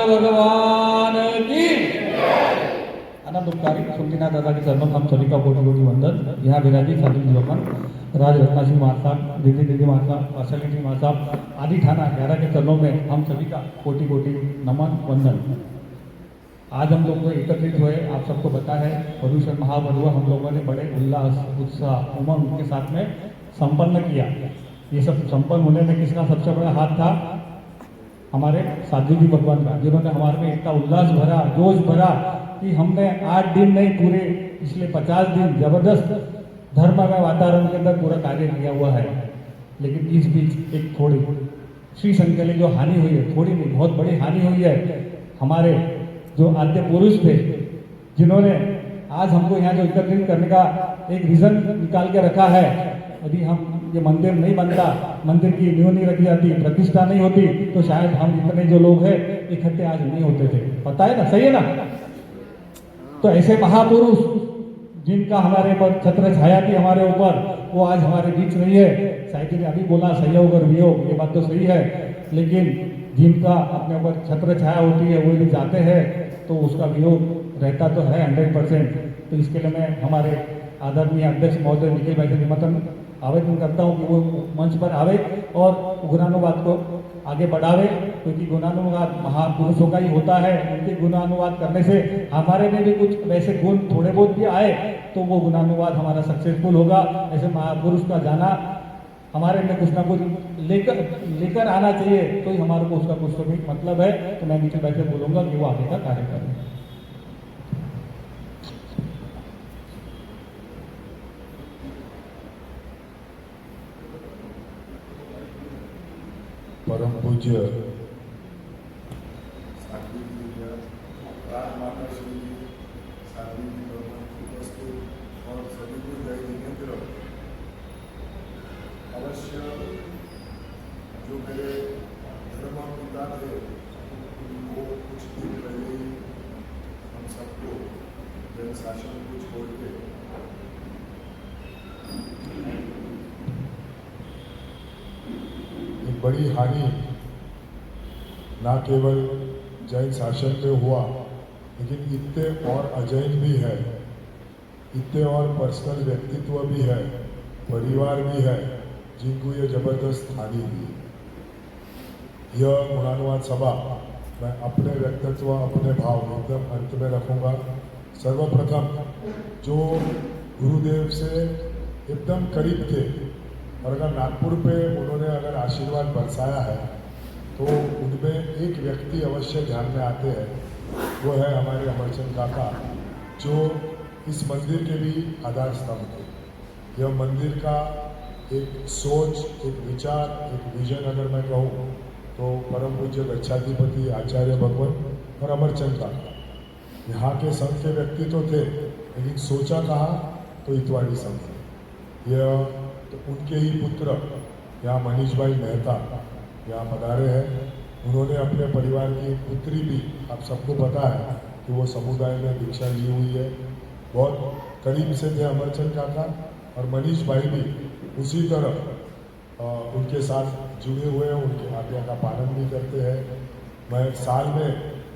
भगवान की अनंतकारी सुमतीनाथ दादा के चरणों में हम सभी का कोटि कोटि वंदन। यहाँ विराजित साधु जीवन राज रत्ना सिंह महासाब, दीदी महासाब, वासली सिंह महासाब आदि थाना 11 के चरणों में हम सभी का कोटि कोटि नमन वंदन। आज हम लोग एकत्रित हुए, आप सबको पता है पर्यूषण महापर्व हम लोगों ने बड़े उल्लास उत्साह उमंग के साथ में संपन्न किया। ये सब संपन्न होने में किसका सबसे बड़ा हाथ था? हमारे साधु जी भगवान का, जिन्होंने हमारे में इतना उल्लास भरा, जोश भरा कि हमने 8 दिन नहीं पूरे पिछले 50 दिन जबरदस्त धर्ममय वातावरण के अंदर पूरा कार्य किया हुआ है। लेकिन इस बीच एक थोड़ी श्री संघ के लिए जो हानि हुई है, थोड़ी नहीं बहुत बड़ी हानि हुई है। हमारे जो आद्य पुरुष थे, जिन्होंने आज हमको यहाँ जो एकत्रित करने का एक रीजन निकाल के रखा है, यदि हम ये मंदिर नहीं बनता, मंदिर की नींव नहीं रखी जाती, प्रतिष्ठा नहीं होती, तो शायद हम इतने जो लोग हैं इकट्ठे आज नहीं होते थे। पता है ना, सही है ना? तो ऐसे महापुरुष जिनका हमारे पर छत्र छाया थी हमारे ऊपर, वो आज हमारे बीच नहीं है। साहित्य ने अभी बोला सहयोग और वियोग, ये बात तो सही है, लेकिन जिनका अपने ऊपर छत्र छाया होती है वो यदि जाते हैं तो उसका वियोग रहता तो है 100%। तो इसके लिए मैं हमारे आदरणीय अध्यक्ष महोदय निखिल भाई से निमंत्रण आवेदन करता हूँ कि वो मंच पर आवे और गुणानुवाद को आगे बढ़ावे, क्योंकि गुणानुवाद महापुरुषों का ही होता है। उनके गुणानुवाद करने से हमारे में भी कुछ वैसे गुण थोड़े बहुत भी आए तो वो गुणानुवाद हमारा सक्सेसफुल होगा। ऐसे महापुरुष का जाना हमारे में कुछ ना कुछ लेकर आना चाहिए, तो ही हमारे को उसका कुछ तो भी मतलब है। तो मैं निखिल भाई से बोलूँगा कि वो आगे का कार्य करें। परम पूज्य राजमाता श्री साध्वी जी भगवान उपस्थित और सभी को जय जिनेन्द्र। अवश्य जो मेरे धर्म पिता थे वो कुछ दिन पहले ही हम सबको जन शासन को छोड़ के बड़ी हानि ना केवल जैन शासन में हुआ, लेकिन इतने और अजैन भी है, इतने और पर्सनल व्यक्तित्व भी है, परिवार भी है, जिनको ये जबरदस्त हानि हुई। यह गुणानुवाद सभा मैं अपने व्यक्तित्व अपने भाव एकदम अंत में रखूँगा। सर्वप्रथम जो गुरुदेव से एकदम करीब थे और अगर नागपुर पे उन्होंने अगर आशीर्वाद बरसाया है तो उनमें एक व्यक्ति अवश्य ध्यान में आते हैं, वो है हमारे अमरचंद काका, जो इस मंदिर के भी आधार स्तंभ थे। यह मंदिर का एक सोच, एक विचार, एक विजन अगर मैं कहूँ तो परम पूज्य गच्छाधिपति आचार्य भगवान और अमरचंद काका यहाँ के संघ के व्यक्ति तो थे, लेकिन सोचा कहाँ तो इतवाड़ी संघ। यह तो उनके ही पुत्र यहाँ मनीष भाई मेहता यहाँ पधारे हैं। उन्होंने अपने परिवार की पुत्री भी, आप सबको पता है कि वो समुदाय में दीक्षा ली हुई है। बहुत करीब से थे अमरचंद काका और मनीष भाई भी उसी तरह उनके साथ जुड़े हुए हैं, उनके आज्ञा का पालन भी करते हैं। मैं साल में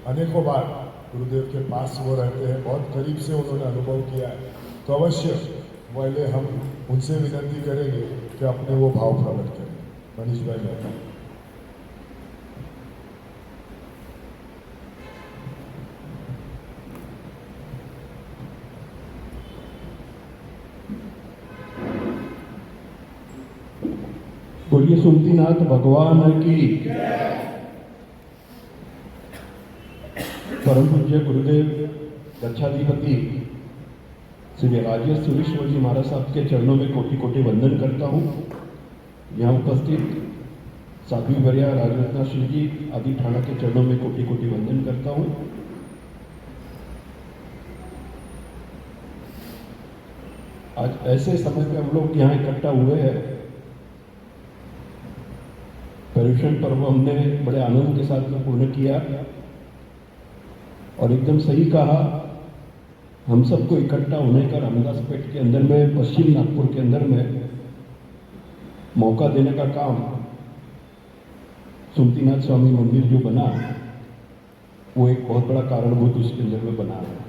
अनेकों बार गुरुदेव के पास वो रहते हैं, बहुत करीब से उन्होंने अनुभव किया है। तो अवश्य पहले हम उनसे विनती करेंगे कि अपने वो भाव प्रकट करें। मनीष भाई मेहता। बोलिए सुमतीनाथ भगवान की। परम पूज्य गुरुदेव गच्छाधिपति श्री राजेश सुरेश्वर जी महाराज साहब के चरणों में कोटि कोटि वंदन करता हूँ। यहाँ उपस्थित साध्वी वर्या राजरत्ना श्री जी आदि थाना के चरणों में कोटि कोटि वंदन करता हूँ। आज ऐसे समय पे हम लोग यहाँ इकट्ठा हुए हैं। पर्यूषण पर्व हमने बड़े आनंद के साथ में पूर्ण किया और एकदम सही कहा, हम सबको इकट्ठा होने का रामदास पेट के अंदर में, पश्चिम नागपुर के अंदर में मौका देने का काम सुमतीनाथ स्वामी मंदिर जो बना वो एक बहुत बड़ा कारणभूत उसके अंदर में बना है।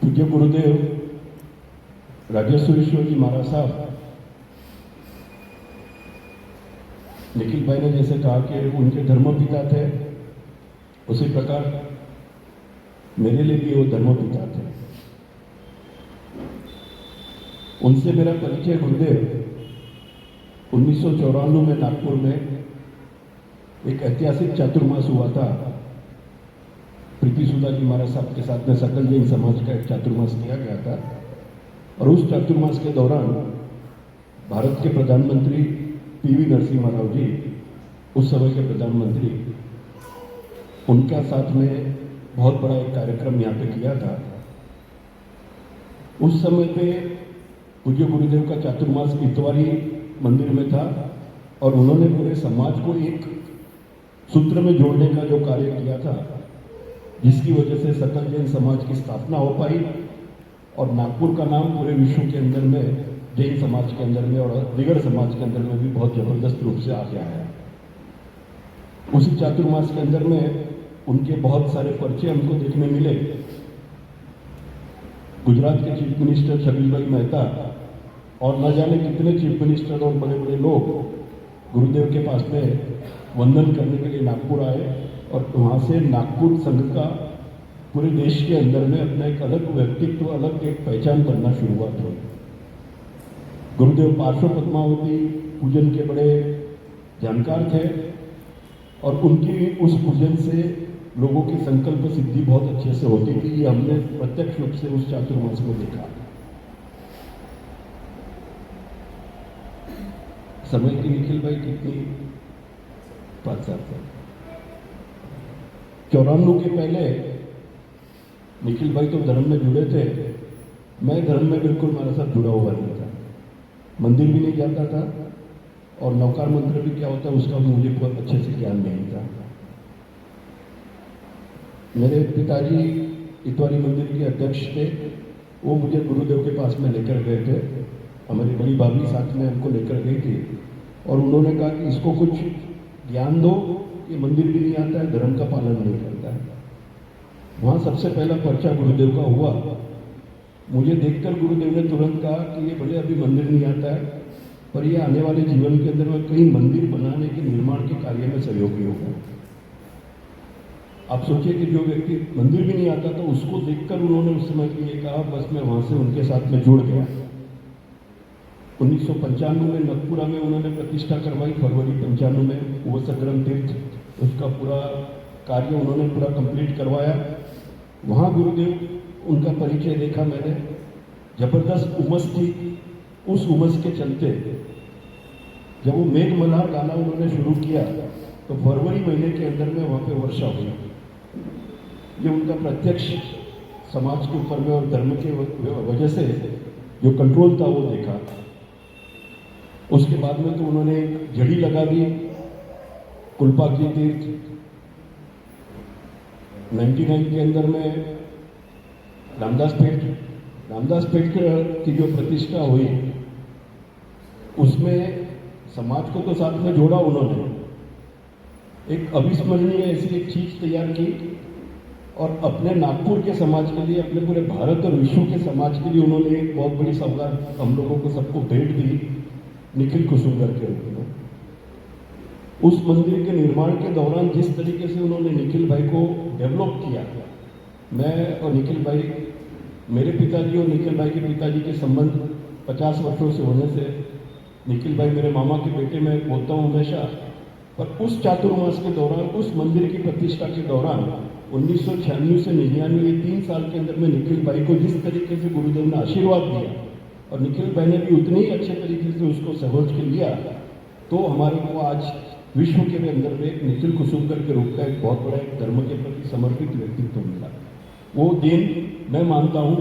पूज्य गुरुदेव राजर्षि जी महाराज साहब, निखिल भाई ने जैसे कहा कि उनके धर्मपिता थे, उसी प्रकार मेरे लिए भी वो धर्मपिता थे। उनसे मेरा परिचय गुरुदेव 1994 में नागपुर में एक ऐतिहासिक चातुर्मास हुआ था। प्रीति सुधा जी महाराज साहब के साथ में सकल जैन समाज का एक चातुर्मास किया गया था, और उस चातुर्मास के दौरान भारत के प्रधानमंत्री पीवी नरसिम्हा राव जी, उस समय के प्रधानमंत्री, उनका साथ में बहुत बड़ा एक कार्यक्रम यहाँ पे किया था। उस समय पे पूज्य गुरुदेव का चातुर्मास इतवारी मंदिर में था, और उन्होंने पूरे समाज को एक सूत्र में जोड़ने का जो कार्य किया था, जिसकी वजह से सकल जैन समाज की स्थापना हो पाई, और नागपुर का नाम पूरे विश्व के अंदर में, जैन समाज के अंदर में और दिगर समाज के अंदर में भी बहुत जबरदस्त रूप से आगे आया। उसी चातुर्मास के अंदर में उनके बहुत सारे परिचय हमको देखने मिले। गुजरात के चीफ मिनिस्टर छबील भाई मेहता और न जाने कितने चीफ मिनिस्टर और बड़े बड़े लोग गुरुदेव के पास में वंदन करने के लिए नागपुर आए, और वहाँ से नागपुर संघ का पूरे देश के अंदर में अपना एक अलग व्यक्तित्व, अलग एक पहचान बनना शुरुआत हुई। गुरुदेव पार्श्व पद्मावती पूजन के बड़े जानकार थे, और उनकी उस पूजन से लोगों की संकल्प सिद्धि बहुत अच्छे से होती थी। ये हमने प्रत्यक्ष रूप से उस चातुर्मास में देखा। समय की निखिल भाई कितनी 5 साल तक 94 के पहले निखिल भाई तो धर्म में जुड़े थे, मैं धर्म में बिल्कुल हमारे साथ जुड़ा हुआ नहीं था, मंदिर भी नहीं जाता था, और नवकार मंत्र भी क्या होता है उसका भी मुझे बहुत अच्छे से ज्ञान नहीं था। मेरे पिताजी इतवारी मंदिर के अध्यक्ष थे, वो मुझे गुरुदेव के पास में लेकर गए थे। हमारी बड़ी भाभी साथ में हमको लेकर गई थी, और उन्होंने कहा कि इसको कुछ ज्ञान दो, ये मंदिर भी नहीं आता है, धर्म का पालन नहीं करता है। वहाँ सबसे पहला पर्चा गुरुदेव का हुआ। मुझे देखकर गुरुदेव ने तुरंत कहा कि ये भले अभी मंदिर नहीं आता है, पर ये आने वाले जीवन के अंदर में कई मंदिर बनाने के निर्माण के कार्य में सहयोगी होगा। आप सोचिए कि जो व्यक्ति मंदिर भी नहीं आता था, उसको देखकर उन्होंने उस समय के लिए कहा, बस मैं वहाँ से उनके साथ में जुड़ गया। 1995 में नगपुरा में उन्होंने प्रतिष्ठा करवाई, फरवरी 95 में वो संग्राम तीर्थ, उसका पूरा कार्य उन्होंने पूरा कंप्लीट करवाया। वहाँ गुरुदेव उनका परिचय देखा मैंने, जबरदस्त उमस थी। उस उमस के चलते जब वो मेघ मल्हार गाना उन्होंने शुरू किया, तो फरवरी महीने के अंदर में वहाँ पे वर्षा हुई। ये उनका प्रत्यक्ष समाज के ऊपर में और धर्म के वजह से जो कंट्रोल था वो देखा। उसके बाद में तो उन्होंने एक झड़ी लगा दी, कुलपा की तीर्थ। 99 के अंदर में रामदास पेठ की जो प्रतिष्ठा हुई, उसमें समाज को तो साथ में जोड़ा उन्होंने, एक अविस्मरणीय ऐसी एक चीज तैयार की, और अपने नागपुर के समाज के लिए, अपने पूरे भारत और विश्व के समाज के लिए उन्होंने एक बहुत बड़ी सौगात हम लोगों को सबको भेंट दी, निखिल कुसुमकर के रूप में। उस मंदिर के निर्माण के दौरान जिस तरीके से उन्होंने निखिल भाई को डेवलप किया, मैं और निखिल भाई, मेरे पिताजी और निखिल भाई के पिताजी के संबंध 50 वर्षों से होने से निखिल भाई मेरे मामा के बेटे, मैं बोलता हूँ हमेशा। पर उस चातुर्मास के दौरान, उस मंदिर की प्रतिष्ठा के दौरान 1996 से 99, 3 साल के अंदर में निखिल भाई को जिस तरीके से गुरुदेव ने आशीर्वाद दिया, और निखिल भाई ने भी उतने ही अच्छे तरीके से उसको सहज के लिया, तो हमारे को आज विश्व के अंदर में एक निखिल कुसुमकर के रूप का एक बहुत बड़ा एक धर्म के प्रति समर्पित व्यक्तित्व मिला। वो दिन मैं मानता हूँ,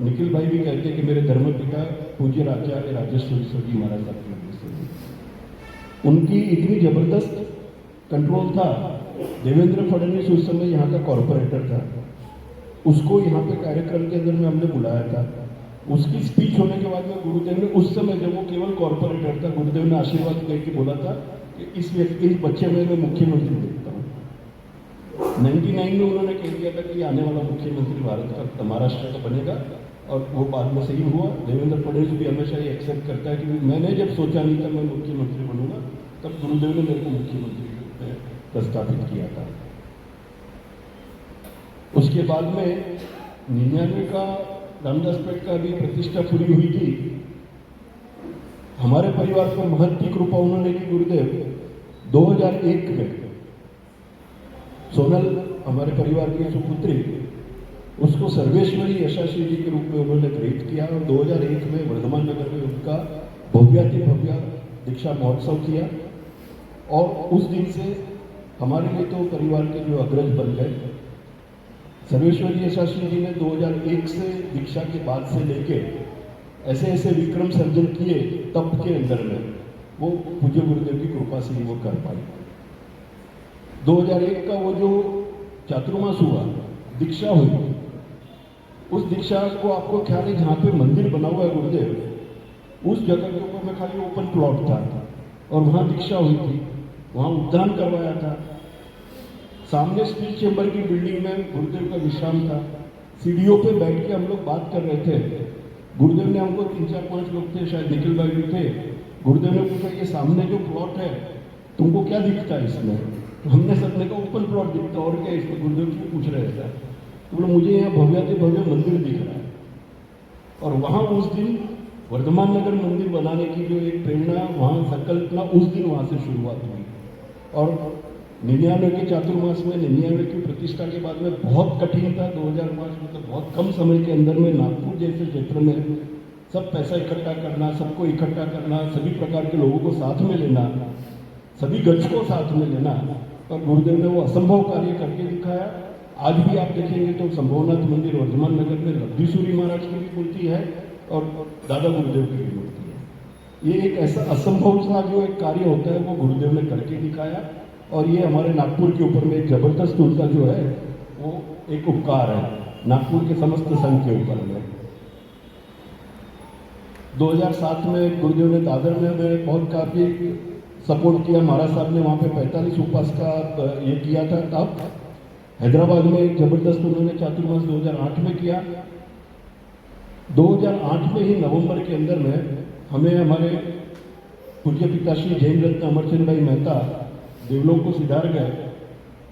निखिल भाई भी कहते हैं कि मेरे धर्मपिता पूज्य आचार्य राजर्षि जी महाराज साहब, उनकी इतनी जबरदस्त कंट्रोल था। देवेंद्र फडणवीस उस समय यहाँ का कॉरपोरेटर था, उसको यहाँ पे कार्यक्रम के अंदर में हमने बुलाया था। उसकी स्पीच होने के बाद में गुरुदेव ने, उस समय जब वो केवल कॉरपोरेटर था, गुरुदेव ने आशीर्वाद करके बोला था कि कि इस बच्चे में मैं मुख्यमंत्री देखता हूँ। 99 में उन्होंने कह दिया था कि आने वाला मुख्यमंत्री भारत का महाराष्ट्र का बनेगा, और वो बाद में सही हुआ। देवेंद्र फडणवीस भी हमेशा ये एक्सेप्ट करता है कि मैंने जब सोचा नहीं था मैं मुख्यमंत्री बनूंगा, तब गुरुदेव ने मेरे को मुख्यमंत्री में प्रस्तावित किया था। उसके बाद में 99 का रामदास पेट का भी प्रतिष्ठा पूरी हुई थी। हमारे परिवार पर महत की कृपा उन्होंने की गुरुदेव 2001 में सोनल हमारे परिवार की सुपुत्री, उसको सर्वेश्वरी यशाश्री जी के रूप में उन्होंने ग्रहित किया और 2001 में वर्धमान नगर में उनका भव्याति भव्य दीक्षा महोत्सव किया। और उस दिन से हमारे लिए तो परिवार के जो अग्रज बन गए। सर्वेश्वरी यशाश्री जी ने 2001 से दीक्षा के बाद से लेके ऐसे ऐसे विक्रम सर्जन किए तप के अंदर में, वो पूज्य गुरुदेव की कृपा से ही वो कर पाए। 2001 का वो जो चातुर्मास हुआ, दीक्षा हुई, उस दीक्षा को आपको ख्याल है जहाँ पे मंदिर बना हुआ है गुरुदेव, उस जगह के ऊपर में खाली ओपन प्लॉट था और वहाँ दीक्षा हुई थी, वहाँ उद्यान करवाया था। सामने स्पीच चैम्बर की बिल्डिंग में गुरुदेव का विश्राम था। सीढ़ियों पे बैठ के हम लोग बात कर रहे थे। गुरुदेव ने हमको 3-4-5 लोग थे, शायद निखिल भाई भी थे। गुरुदेव ने पूछा ये सामने जो प्लॉट है तुमको क्या दिखता है इसमें? तो हमने सबने कहा ओपन प्लॉट दिखता, और क्या इसमें? गुरुदेव क्यों पूछ रहे थे? तो बोले मुझे यहाँ भव्याति भव्य मंदिर दिख रहा है। और वहाँ उस दिन वर्धमान नगर मंदिर बनाने की जो एक प्रेरणा, वहाँ संकल्पना, उस दिन वहाँ से शुरुआत हुई। और 99 के चातुर्मास में 99 की प्रतिष्ठा के बाद में बहुत कठिन था। 2005 में तो बहुत कम समय के अंदर में नागपुर जैसे क्षेत्र में सब पैसा इकट्ठा करना, सबको इकट्ठा करना, सभी प्रकार के लोगों को साथ में लेना, सभी गज को साथ में लेना, और गुरुदेव ने वो असंभव कार्य करके दिखाया। आज भी आप देखेंगे तो संभवनाथ मंदिर वर्धमान नगर में लब्धिसूरी महाराज की भी मूर्ति है और दादा गुरुदेव की भी मूर्ति है। ये एक ऐसा असंभव सा जो एक कार्य होता है वो गुरुदेव ने करके दिखाया। और ये हमारे नागपुर के ऊपर में एक जबरदस्त उनका जो है वो एक उपकार है नागपुर के समस्त संघ के ऊपर में। 2007 में गुरुदेव ने दादर में बहुत काफी सपोर्ट किया। महाराज साहब ने वहाँ पे 45 उपवास का ये किया था तब। हैदराबाद में एक जबरदस्त उन्होंने चातुर्मास 2008 में किया। 2008 में ही नवंबर के अंदर में हमें हमारे पूज्य पिताश्री जैन रत्न अमरचंद भाई मेहता देवलोक को सिधार गए,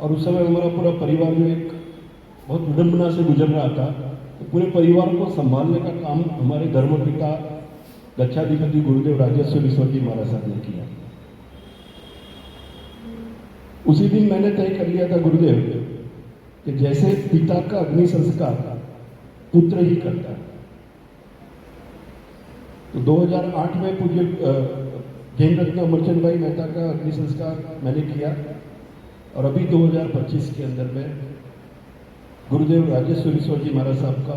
और उस समय हमारा पूरा परिवार में एक बहुत विडंबना से गुजर रहा था। तो पूरे परिवार को संभालने का काम हमारे धर्मपिता गच्छाधिपति गुरुदेव राजर्षि स्वर्गीय महाराज साहब ने किया। उसी दिन मैंने तय कर लिया था गुरुदेव कि जैसे पिता का अग्नि संस्कार पुत्र ही करता है, तो 2008 में पूज्य जैन रत्न अमरचंद भाई मेहता का अग्नि संस्कार मैंने किया। और अभी 2025 के अंदर में गुरुदेव राजेश्वरी स्वर्गीय महाराज साहब का,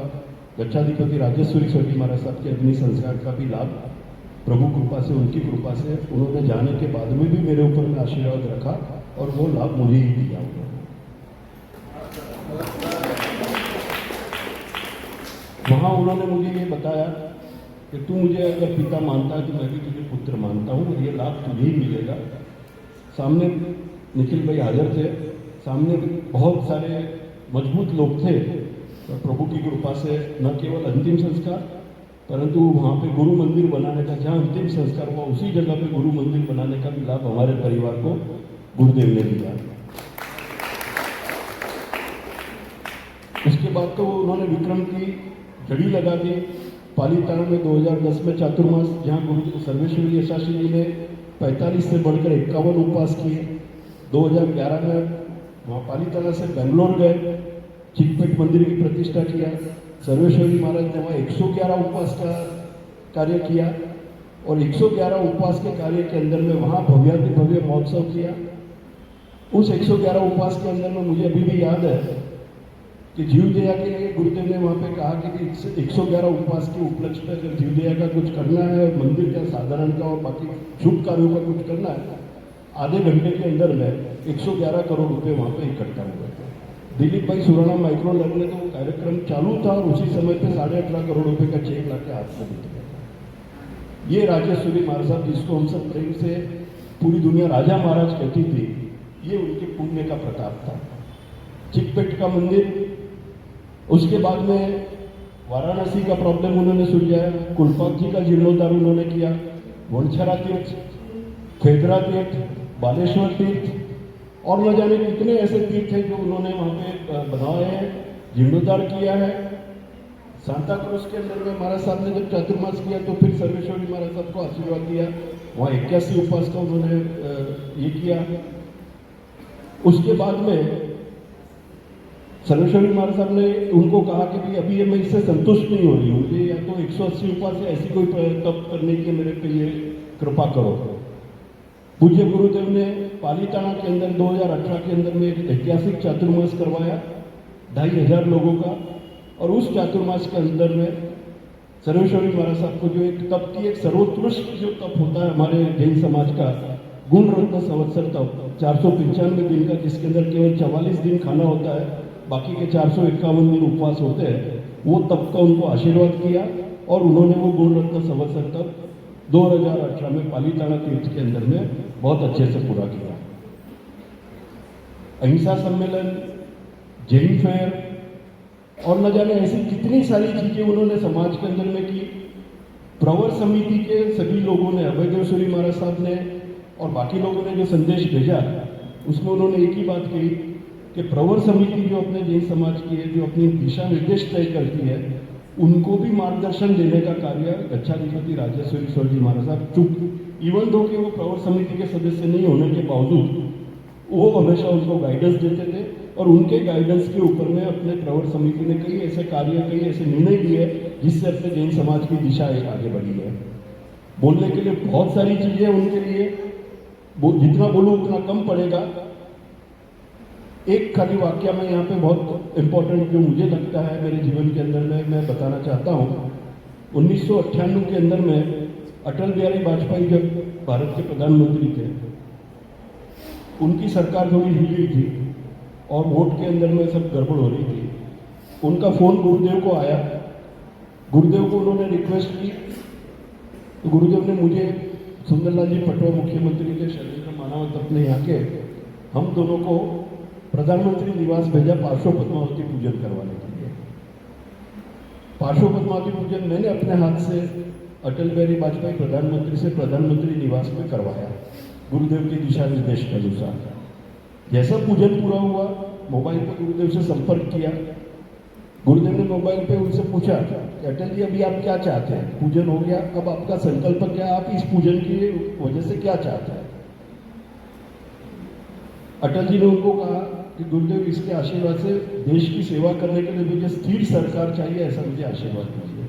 गच्छाधिपति राजेश्वरी स्वर्गीय महाराज साहब के अग्नि संस्कार का भी लाभ प्रभु कृपा से, उनकी कृपा से उन्होंने जाने के बाद में भी मेरे ऊपर में आशीर्वाद रखा और वो लाभ मुझे ही दिया उन्होंने। वहाँ उन्होंने मुझे ये बताया कि तू मुझे अगर पिता मानता है तो मैं भी तुझे पुत्र मानता हूँ, ये लाभ तुझे ही मिलेगा। सामने निखिल भाई हाजिर थे, सामने बहुत सारे मजबूत लोग थे, तो प्रभु की कृपा से न केवल अंतिम संस्कार परंतु वहाँ पे गुरु मंदिर बनाने का, जहाँ अंतिम संस्कार हुआ उसी जगह पे गुरु मंदिर बनाने का भी लाभ हमारे परिवार को गुरुदेव ने दिया। उसके बाद तो उन्होंने विक्रम की जड़ी लगा दी। पालीताना में 2010 में चातुर्मास, जहाँ गुरु सर्वेश्वरी यशाश्री जी ने 45 से बढ़कर 51 उपवास किए। 2011 में वहाँ पालीताना से बेंगलोर गए, चिकपेट मंदिर की प्रतिष्ठा किया। सर्वेश्वरी महाराज ने वहाँ 111 उपवास का कार्य किया और 111 उपवास के कार्य के अंदर में वहाँ भव्याति भव्य महोत्सव किया। उस 111 उपवास के अंदर में मुझे अभी भी याद है कि जीवदया के लिए गुरुदेव ने वहाँ पे कहा कि 111 उपवास के उपलक्ष्य पर अगर जीवदया का कुछ करना है, मंदिर का साधारण का और बाकी शुभ कार्यों का कुछ करना है, आधे घंटे के अंदर में 111 करोड़ रुपए वहाँ पे इकट्ठा हुए थे। दिलीप भाई सुराणा माइक्रो लैब में तो वो कार्यक्रम चालू था और उसी समय पे 18.5 करोड़ रुपए का चेक ला के हाथ में दिया। ये राजेश्वरी महाराज साहब जिसको हम सब प्रेम से पूरी दुनिया राजा महाराज कहती थी, ये उनके पुण्य का प्रताप था। चिकपेट का मंदिर, उसके बाद में वाराणसी का प्रॉब्लम उन्होंने सुलझाया, कुलपाक जी का जीर्णोद्धार उन्होंने किया, वनछरा तीर्थ, खेदरा तीर्थ, बालेश्वर तीर्थ और न जाने कितने ऐसे तीर्थ हैं जो उन्होंने वहाँ पे बनाए हैं, जीर्णोद्धार किया है। सांता क्रूज के अंदर में महाराज साहब ने जब चातुर्मास किया तो फिर सर्वेश्वरी महाराज साहब को आशीर्वाद दिया, वहाँ 81 उपवास का उन्होंने ये किया। उसके बाद में सर्वेश्वरी महाराज साहब ने उनको कहा कि भाई अभी मैं इससे संतुष्ट नहीं हो रही हूँ, मुझे या तो 180 उपवास से ऐसी कोई तप करने की मेरे पे ये कृपा करो। पूज्य गुरुदेव ने पालीताना के अंदर 2018 के अंदर में एक ऐतिहासिक चातुर्मास करवाया 2500 लोगों का, और उस चातुर्मास के अंदर में सर्वेश्वरी महाराज साहब को जो एक तप की एक सर्वोत्कृष्ट जो तप होता है हमारे जैन समाज का, गुण रत्न संवत्सर तप, 495 दिन का, जिसके अंदर केवल 44 दिन खाना होता है, बाकी के 451 दिन उपवास होते हैं, वो तप का उनको आशीर्वाद किया और उन्होंने वो गुण रत्न संवत्सर तप 2018 में पालीताना तीर्थ के अंदर में बहुत अच्छे से पूरा किया। अहिंसा सम्मेलन, जैन फेयर और न जाने ऐसी कितनी सारी चीजें उन्होंने समाज के अंदर में की। प्रवर समिति के सभी लोगों ने, अभयदेव महाराज साहब ने और बाकी लोगों ने जो संदेश भेजा, उसमें उन्होंने एक ही बात कही कि प्रवर समिति जो अपने जैन समाज की है, जो अपनी दिशा निर्देश तय करती है, उनको भी मार्गदर्शन देने का कार्य गच्छाधिपति राजेश्वरी जी महाराज साहब चुप, इवन दो कि वो प्रवर समिति के सदस्य नहीं होने के बावजूद वो हमेशा उनको गाइडेंस देते थे, और उनके गाइडेंस के ऊपर में अपने प्रवर समिति ने कई ऐसे कार्य, कई ऐसे निर्णय लिए जिससे अपने जैन समाज की दिशा आगे बढ़ी है। बोलने के लिए बहुत सारी चीजें उनके लिए, जितना बोलूं उतना कम पड़ेगा। एक खाली वाक्य में यहाँ पे बहुत इंपॉर्टेंट जो मुझे लगता है मेरे जीवन के अंदर में मैं बताना चाहता हूँ। 1998 के अंदर में अटल बिहारी वाजपेयी जब भारत के प्रधानमंत्री थे, उनकी सरकार थोड़ी हिली थी और वोट के अंदर में सब गड़बड़ हो रही थी। उनका फोन गुरुदेव को आया, गुरुदेव को उन्होंने रिक्वेस्ट की, तो गुरुदेव ने मुझे, सुंदरलाल जी पटवा मुख्यमंत्री थे, शैलेंद्र मानावत अपने यहाँ के, हम दोनों को प्रधानमंत्री निवास भेजा पार्श्व पद्मावती पूजन करवाने के लिए। पार्श्व पद्मावती पूजन मैंने अपने हाथ से अटल बिहारी वाजपेयी प्रधानमंत्री से प्रधानमंत्री निवास में करवाया, गुरुदेव के दिशा निर्देश के अनुसार। जैसा पूजन पूरा हुआ, मोबाइल पे गुरुदेव से संपर्क किया। गुरुदेव ने मोबाइल पे उनसे पूछा कि अटल जी अभी आप क्या चाहते हैं, पूजन हो गया, अब आपका संकल्प क्या, आप इस पूजन की वजह से क्या चाहते हैं। अटल जी ने उनको कहा कि गुरुदेव, इसके आशीर्वाद से देश की सेवा करने के लिए मुझे स्थिर सरकार चाहिए, ऐसा मुझे आशीर्वाद दीजिए,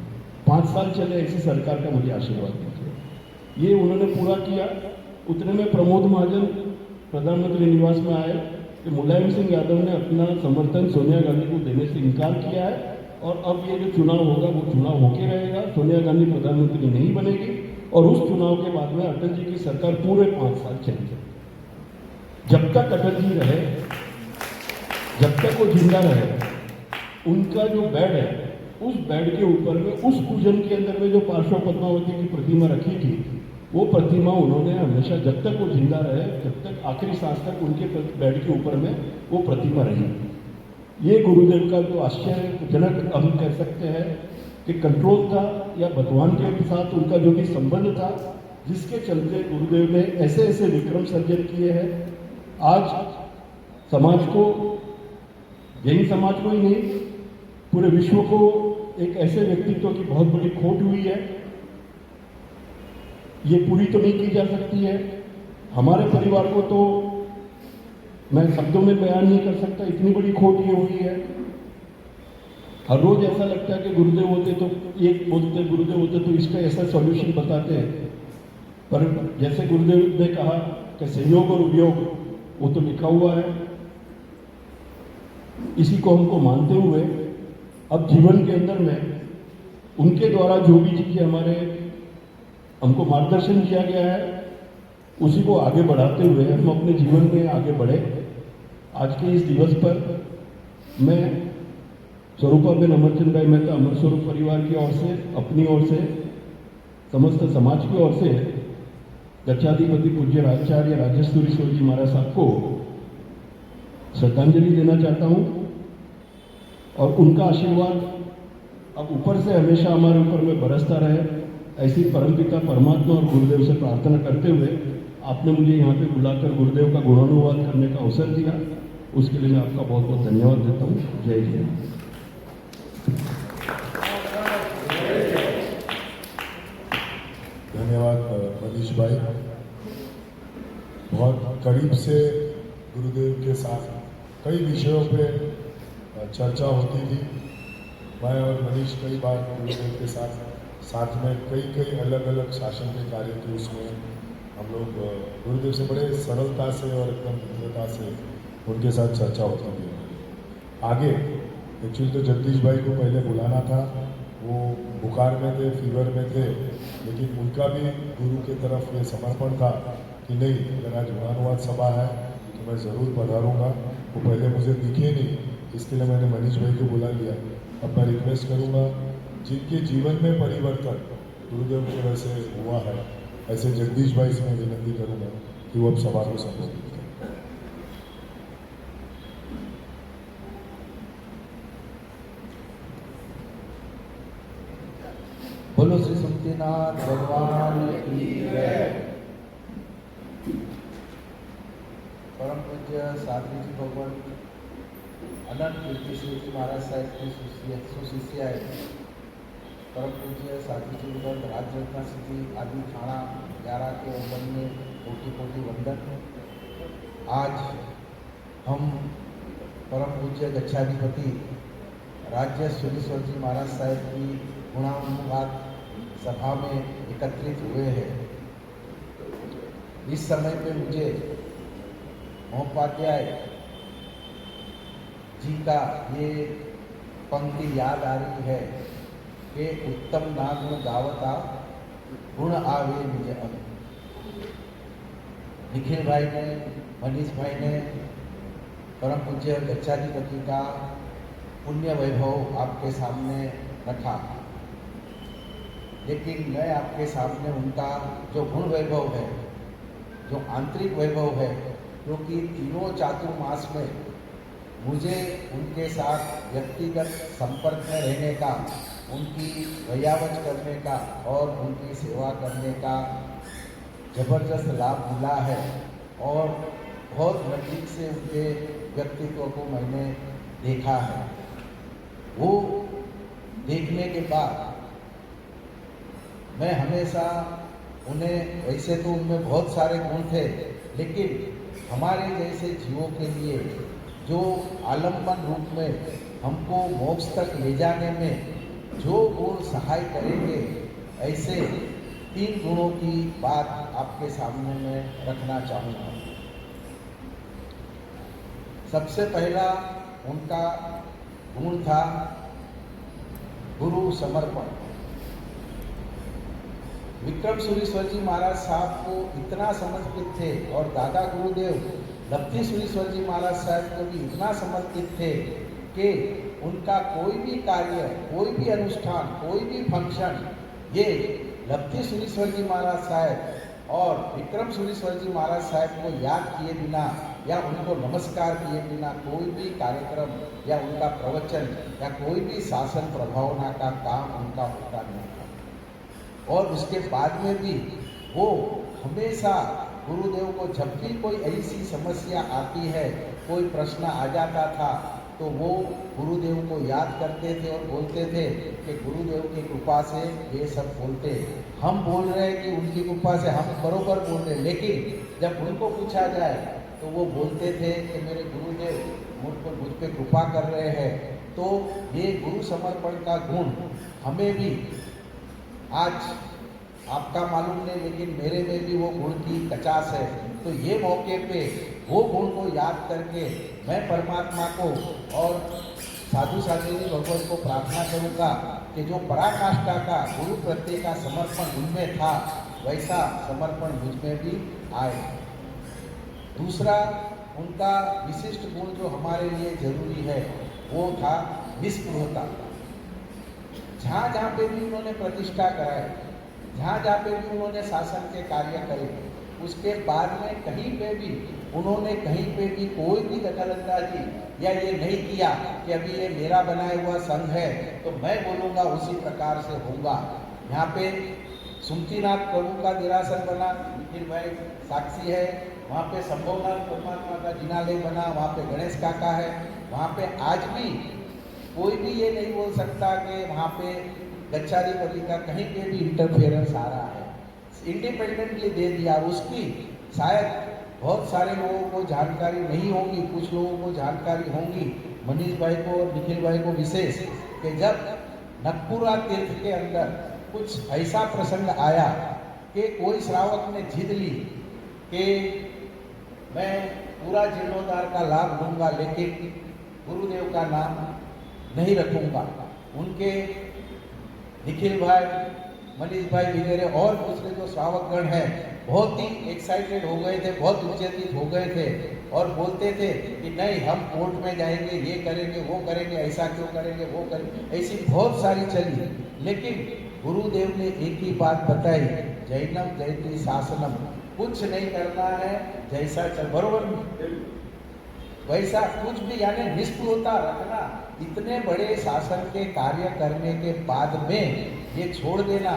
5 साल चले ऐसी सरकार का मुझे आशीर्वाद दीजिए। ये उन्होंने पूरा किया। उतने में प्रमोद महाजन प्रधानमंत्री निवास में आए कि मुलायम सिंह यादव ने अपना समर्थन सोनिया गांधी को देने से इनकार किया है, और अब ये जो चुनाव होगा वो चुनाव होके रहेगा, सोनिया गांधी प्रधानमंत्री नहीं बनेगी, और उस चुनाव के बाद में अटल जी की सरकार पूरे 5 साल चलेगी। जब तक अटल जी रहे, जब तक वो जिंदा रहे, उनका जो बेड है, उस बेड के ऊपर में उस पूजन के अंदर में जो पार्श्व पद्मावती की प्रतिमा रखी थी, वो प्रतिमा उन्होंने हमेशा, जब तक वो जिंदा रहे, जब तक आखिरी सांस तक उनके बेड के ऊपर में वो प्रतिमा रही। ये गुरुदेव का जो आश्चर्यजनक हम कह सकते हैं कि कंट्रोल था, या भगवान के साथ उनका जो भी संबंध था, जिसके चलते गुरुदेव ने ऐसे ऐसे विक्रम सर्जन किए हैं। आज समाज को, जैन समाज को ही नहीं, पूरे विश्व को एक ऐसे व्यक्तित्व की बहुत बड़ी खोट हुई है। ये पूरी तो नहीं की जा सकती है। हमारे परिवार को तो मैं शब्दों में बयान नहीं कर सकता, इतनी बड़ी खोट ये हुई है। हर रोज ऐसा लगता है कि गुरुदेव होते तो एक बोलते, गुरुदेव होते तो इसका ऐसा सॉल्यूशन बताते हैं, पर जैसे गुरुदेव ने कहा कि संयोग और उपयोग, वो तो लिखा हुआ है। इसी को हमको मानते हुए अब जीवन के अंदर में उनके द्वारा जो भी चीजें हमारे हमको मार्गदर्शन दिया गया है, उसी को आगे बढ़ाते हुए हम अपने जीवन में आगे बढ़े। आज के इस दिवस पर मैं स्वरूपाबेन अमरचंद भाई मेहता अमर स्वरूप परिवार की ओर से, अपनी ओर से, समस्त समाज की ओर से गच्छाधिपति पूज्य आचार्य राजस्थुरीश्वर जी महाराज साहब को श्रद्धांजलि देना चाहता हूँ और उनका आशीर्वाद अब ऊपर से हमेशा हमारे ऊपर में बरसता रहे, ऐसी परमपिता परमात्मा और गुरुदेव से प्रार्थना करते हुए आपने मुझे यहाँ पे बुलाकर गुरुदेव का गुणानुवाद करने का अवसर दिया, उसके लिए मैं आपका बहुत बहुत धन्यवाद देता हूँ। जय जय। धन्यवाद मनीष भाई। बहुत करीब से गुरुदेव के साथ कई विषयों पे चर्चा होती थी। मैं और मनीष कई बार गुरुदेव के साथ में कई अलग अलग शासन के कार्य थे, उसमें हम लोग गुरुदेव से बड़े सरलता से और एकदम मित्रता से उनके साथ चर्चा होती थी। आगे एक्चुअली तो जगदीश भाई को पहले बुलाना था, वो बुखार में थे, फीवर में थे, लेकिन उनका भी गुरु की तरफ ये समर्पण था कि नहीं, अगर आज गुणानुवाद सभा है तो मैं ज़रूर पधारूंगा। वो पहले मुझे दिखे नहीं, इसके लिए मैंने मनीष भाई को बुला लिया। अब मैं रिक्वेस्ट करूंगा, जिनके जीवन में परिवर्तन गुरुदेव की वजह से हुआ है, ऐसे जगदीश भाई से मैं विनती करूंगा कि वो अब सभा को संबोधित करें। बोलो श्री सुमतिनाथ भगवान की जय। परम पूज्य साध्वी जी भगवान अनंत कीर्ति शिव जी महाराज साहब की सुशिष्य है। परम पूज्य साध्वी जी भगवान राजरत्ना सिद्धि आदि थाना 11 के ओवन में कोटि कोटि वंदन। आज हम परम पूज्य गच्छाधिपति राज्य सुरेश्वर जी महाराज साहब की गुणानुवाद सभा में एकत्रित हुए हैं। इस समय पे मुझे महोपाध्याय जी का ये पंक्ति याद आ रही है कि उत्तम नागुण गावता गुण आवे निज अंग। निखिल भाई ने, मनीष भाई ने परम पूज्य गच्छाधिपति का पुण्य वैभव आपके सामने रखा, लेकिन मैं आपके सामने उनका जो गुण वैभव है, जो आंतरिक वैभव है, जो कि तीनों चातुर्मास में मुझे उनके साथ व्यक्तिगत संपर्क में रहने का, उनकी व्यायाम करने का और उनकी सेवा करने का जबरदस्त लाभ मिला है और बहुत नज़दीक से उनके व्यक्तित्व को मैंने देखा है। वो देखने के बाद मैं हमेशा उन्हें, वैसे तो उनमें बहुत सारे गुण थे, लेकिन हमारे जैसे जीवों के लिए जो आलम्बन रूप में हमको मोक्ष तक ले जाने में जो गुण सहाय करेंगे, ऐसे 3 गुणों की बात आपके सामने मैं रखना चाहूँगा। सबसे पहला उनका गुण था गुरु समर्पण। विक्रम सुरीश्वर जी महाराज साहब को इतना समर्पित थे और दादा गुरुदेव लब्धि सुरीश्वर जी महाराज साहब को भी इतना समर्पित थे कि उनका कोई भी कार्य, कोई भी अनुष्ठान, कोई भी फंक्शन, ये लब्धि सुरीश्वर जी महाराज साहब और विक्रम सुरीश्वर जी महाराज साहब को याद किए बिना या उनको नमस्कार किए बिना कोई भी कार्यक्रम या उनका प्रवचन या कोई भी शासन प्रभावना का काम उनका होता नहीं था। और उसके बाद में भी वो हमेशा गुरुदेव को, जब भी कोई ऐसी समस्या आती है, कोई प्रश्न आ जाता था, तो वो गुरुदेव को याद करते थे और बोलते थे कि गुरुदेव की कृपा से ये सब बोलते। हम बोल रहे हैं कि उनकी कृपा से हम बरोबर बोल रहे हैं, लेकिन जब उनको पूछा जाए तो वो बोलते थे कि मेरे गुरुदेव मुझ पे कृपा कर रहे हैं। तो ये गुरु समर्पण का गुण हमें भी, आज आपका मालूम नहीं, लेकिन मेरे में भी वो गुण की कचास है। तो ये मौके पे वो गुण को याद करके मैं परमात्मा को और साधु साध्वी भगवान को प्रार्थना करूँगा कि जो पराकाष्ठा का गुरु प्रत्यय का समर्पण उनमें था, वैसा समर्पण मुझ में भी आए। दूसरा उनका विशिष्ट गुण जो हमारे लिए जरूरी है, वो था निष्पृहता। जहाँ पे भी उन्होंने प्रतिष्ठा कराई, जहाँ पे भी उन्होंने शासन के कार्य करे, उसके बाद में कहीं पे भी उन्होंने कहीं पे भी कोई भी दखलंदाजी या ये नहीं किया कि अभी ये मेरा बनाया हुआ संघ है तो मैं बोलूँगा उसी प्रकार से होगा। यहाँ पे सुमतीनाथ प्रभु का देरासर बना, निखिल भाई साक्षी है। वहाँ पे संभवनाथ परमात्मा का जिनालय बना, वहाँ पे गणेश काका है। वहाँ पे आज भी कोई भी ये नहीं बोल सकता कि वहाँ पे गच्छाधिपति का कहीं पे भी इंटरफेरेंस आ रहा है। इंडिपेंडेंटली दे दिया। उसकी शायद बहुत सारे लोगों को जानकारी नहीं होगी, कुछ लोगों को जानकारी होंगी, मनीष भाई को और निखिल भाई को विशेष, कि जब नगपुरा तीर्थ के अंदर कुछ ऐसा प्रसंग आया कि कोई श्रावक ने जिद ली कि मैं पूरा जीर्णोद्धार का लाभ लूँगा लेकिन गुरुदेव का नाम नहीं रखूँगा। उनके निखिल भाई, मनीष भाई वगैरह और दूसरे जो श्रावकगण हैं बहुत ही एक्साइटेड हो गए थे, बहुत उत्तेजित हो गए थे और बोलते थे कि नहीं हम कोर्ट में जाएंगे, ये करेंगे, वो करेंगे, ऐसा क्यों करेंगे, वो करेंगे, ऐसी बहुत सारी चली। लेकिन गुरुदेव ने एक ही बात बताई, जैनम जयति शासनम, कुछ नहीं करना है, जैसा चल बरोबर वैसा कुछ भी, यानी निष्ठुरता रखना। इतने बड़े शासन के कार्य करने के बाद में ये छोड़ देना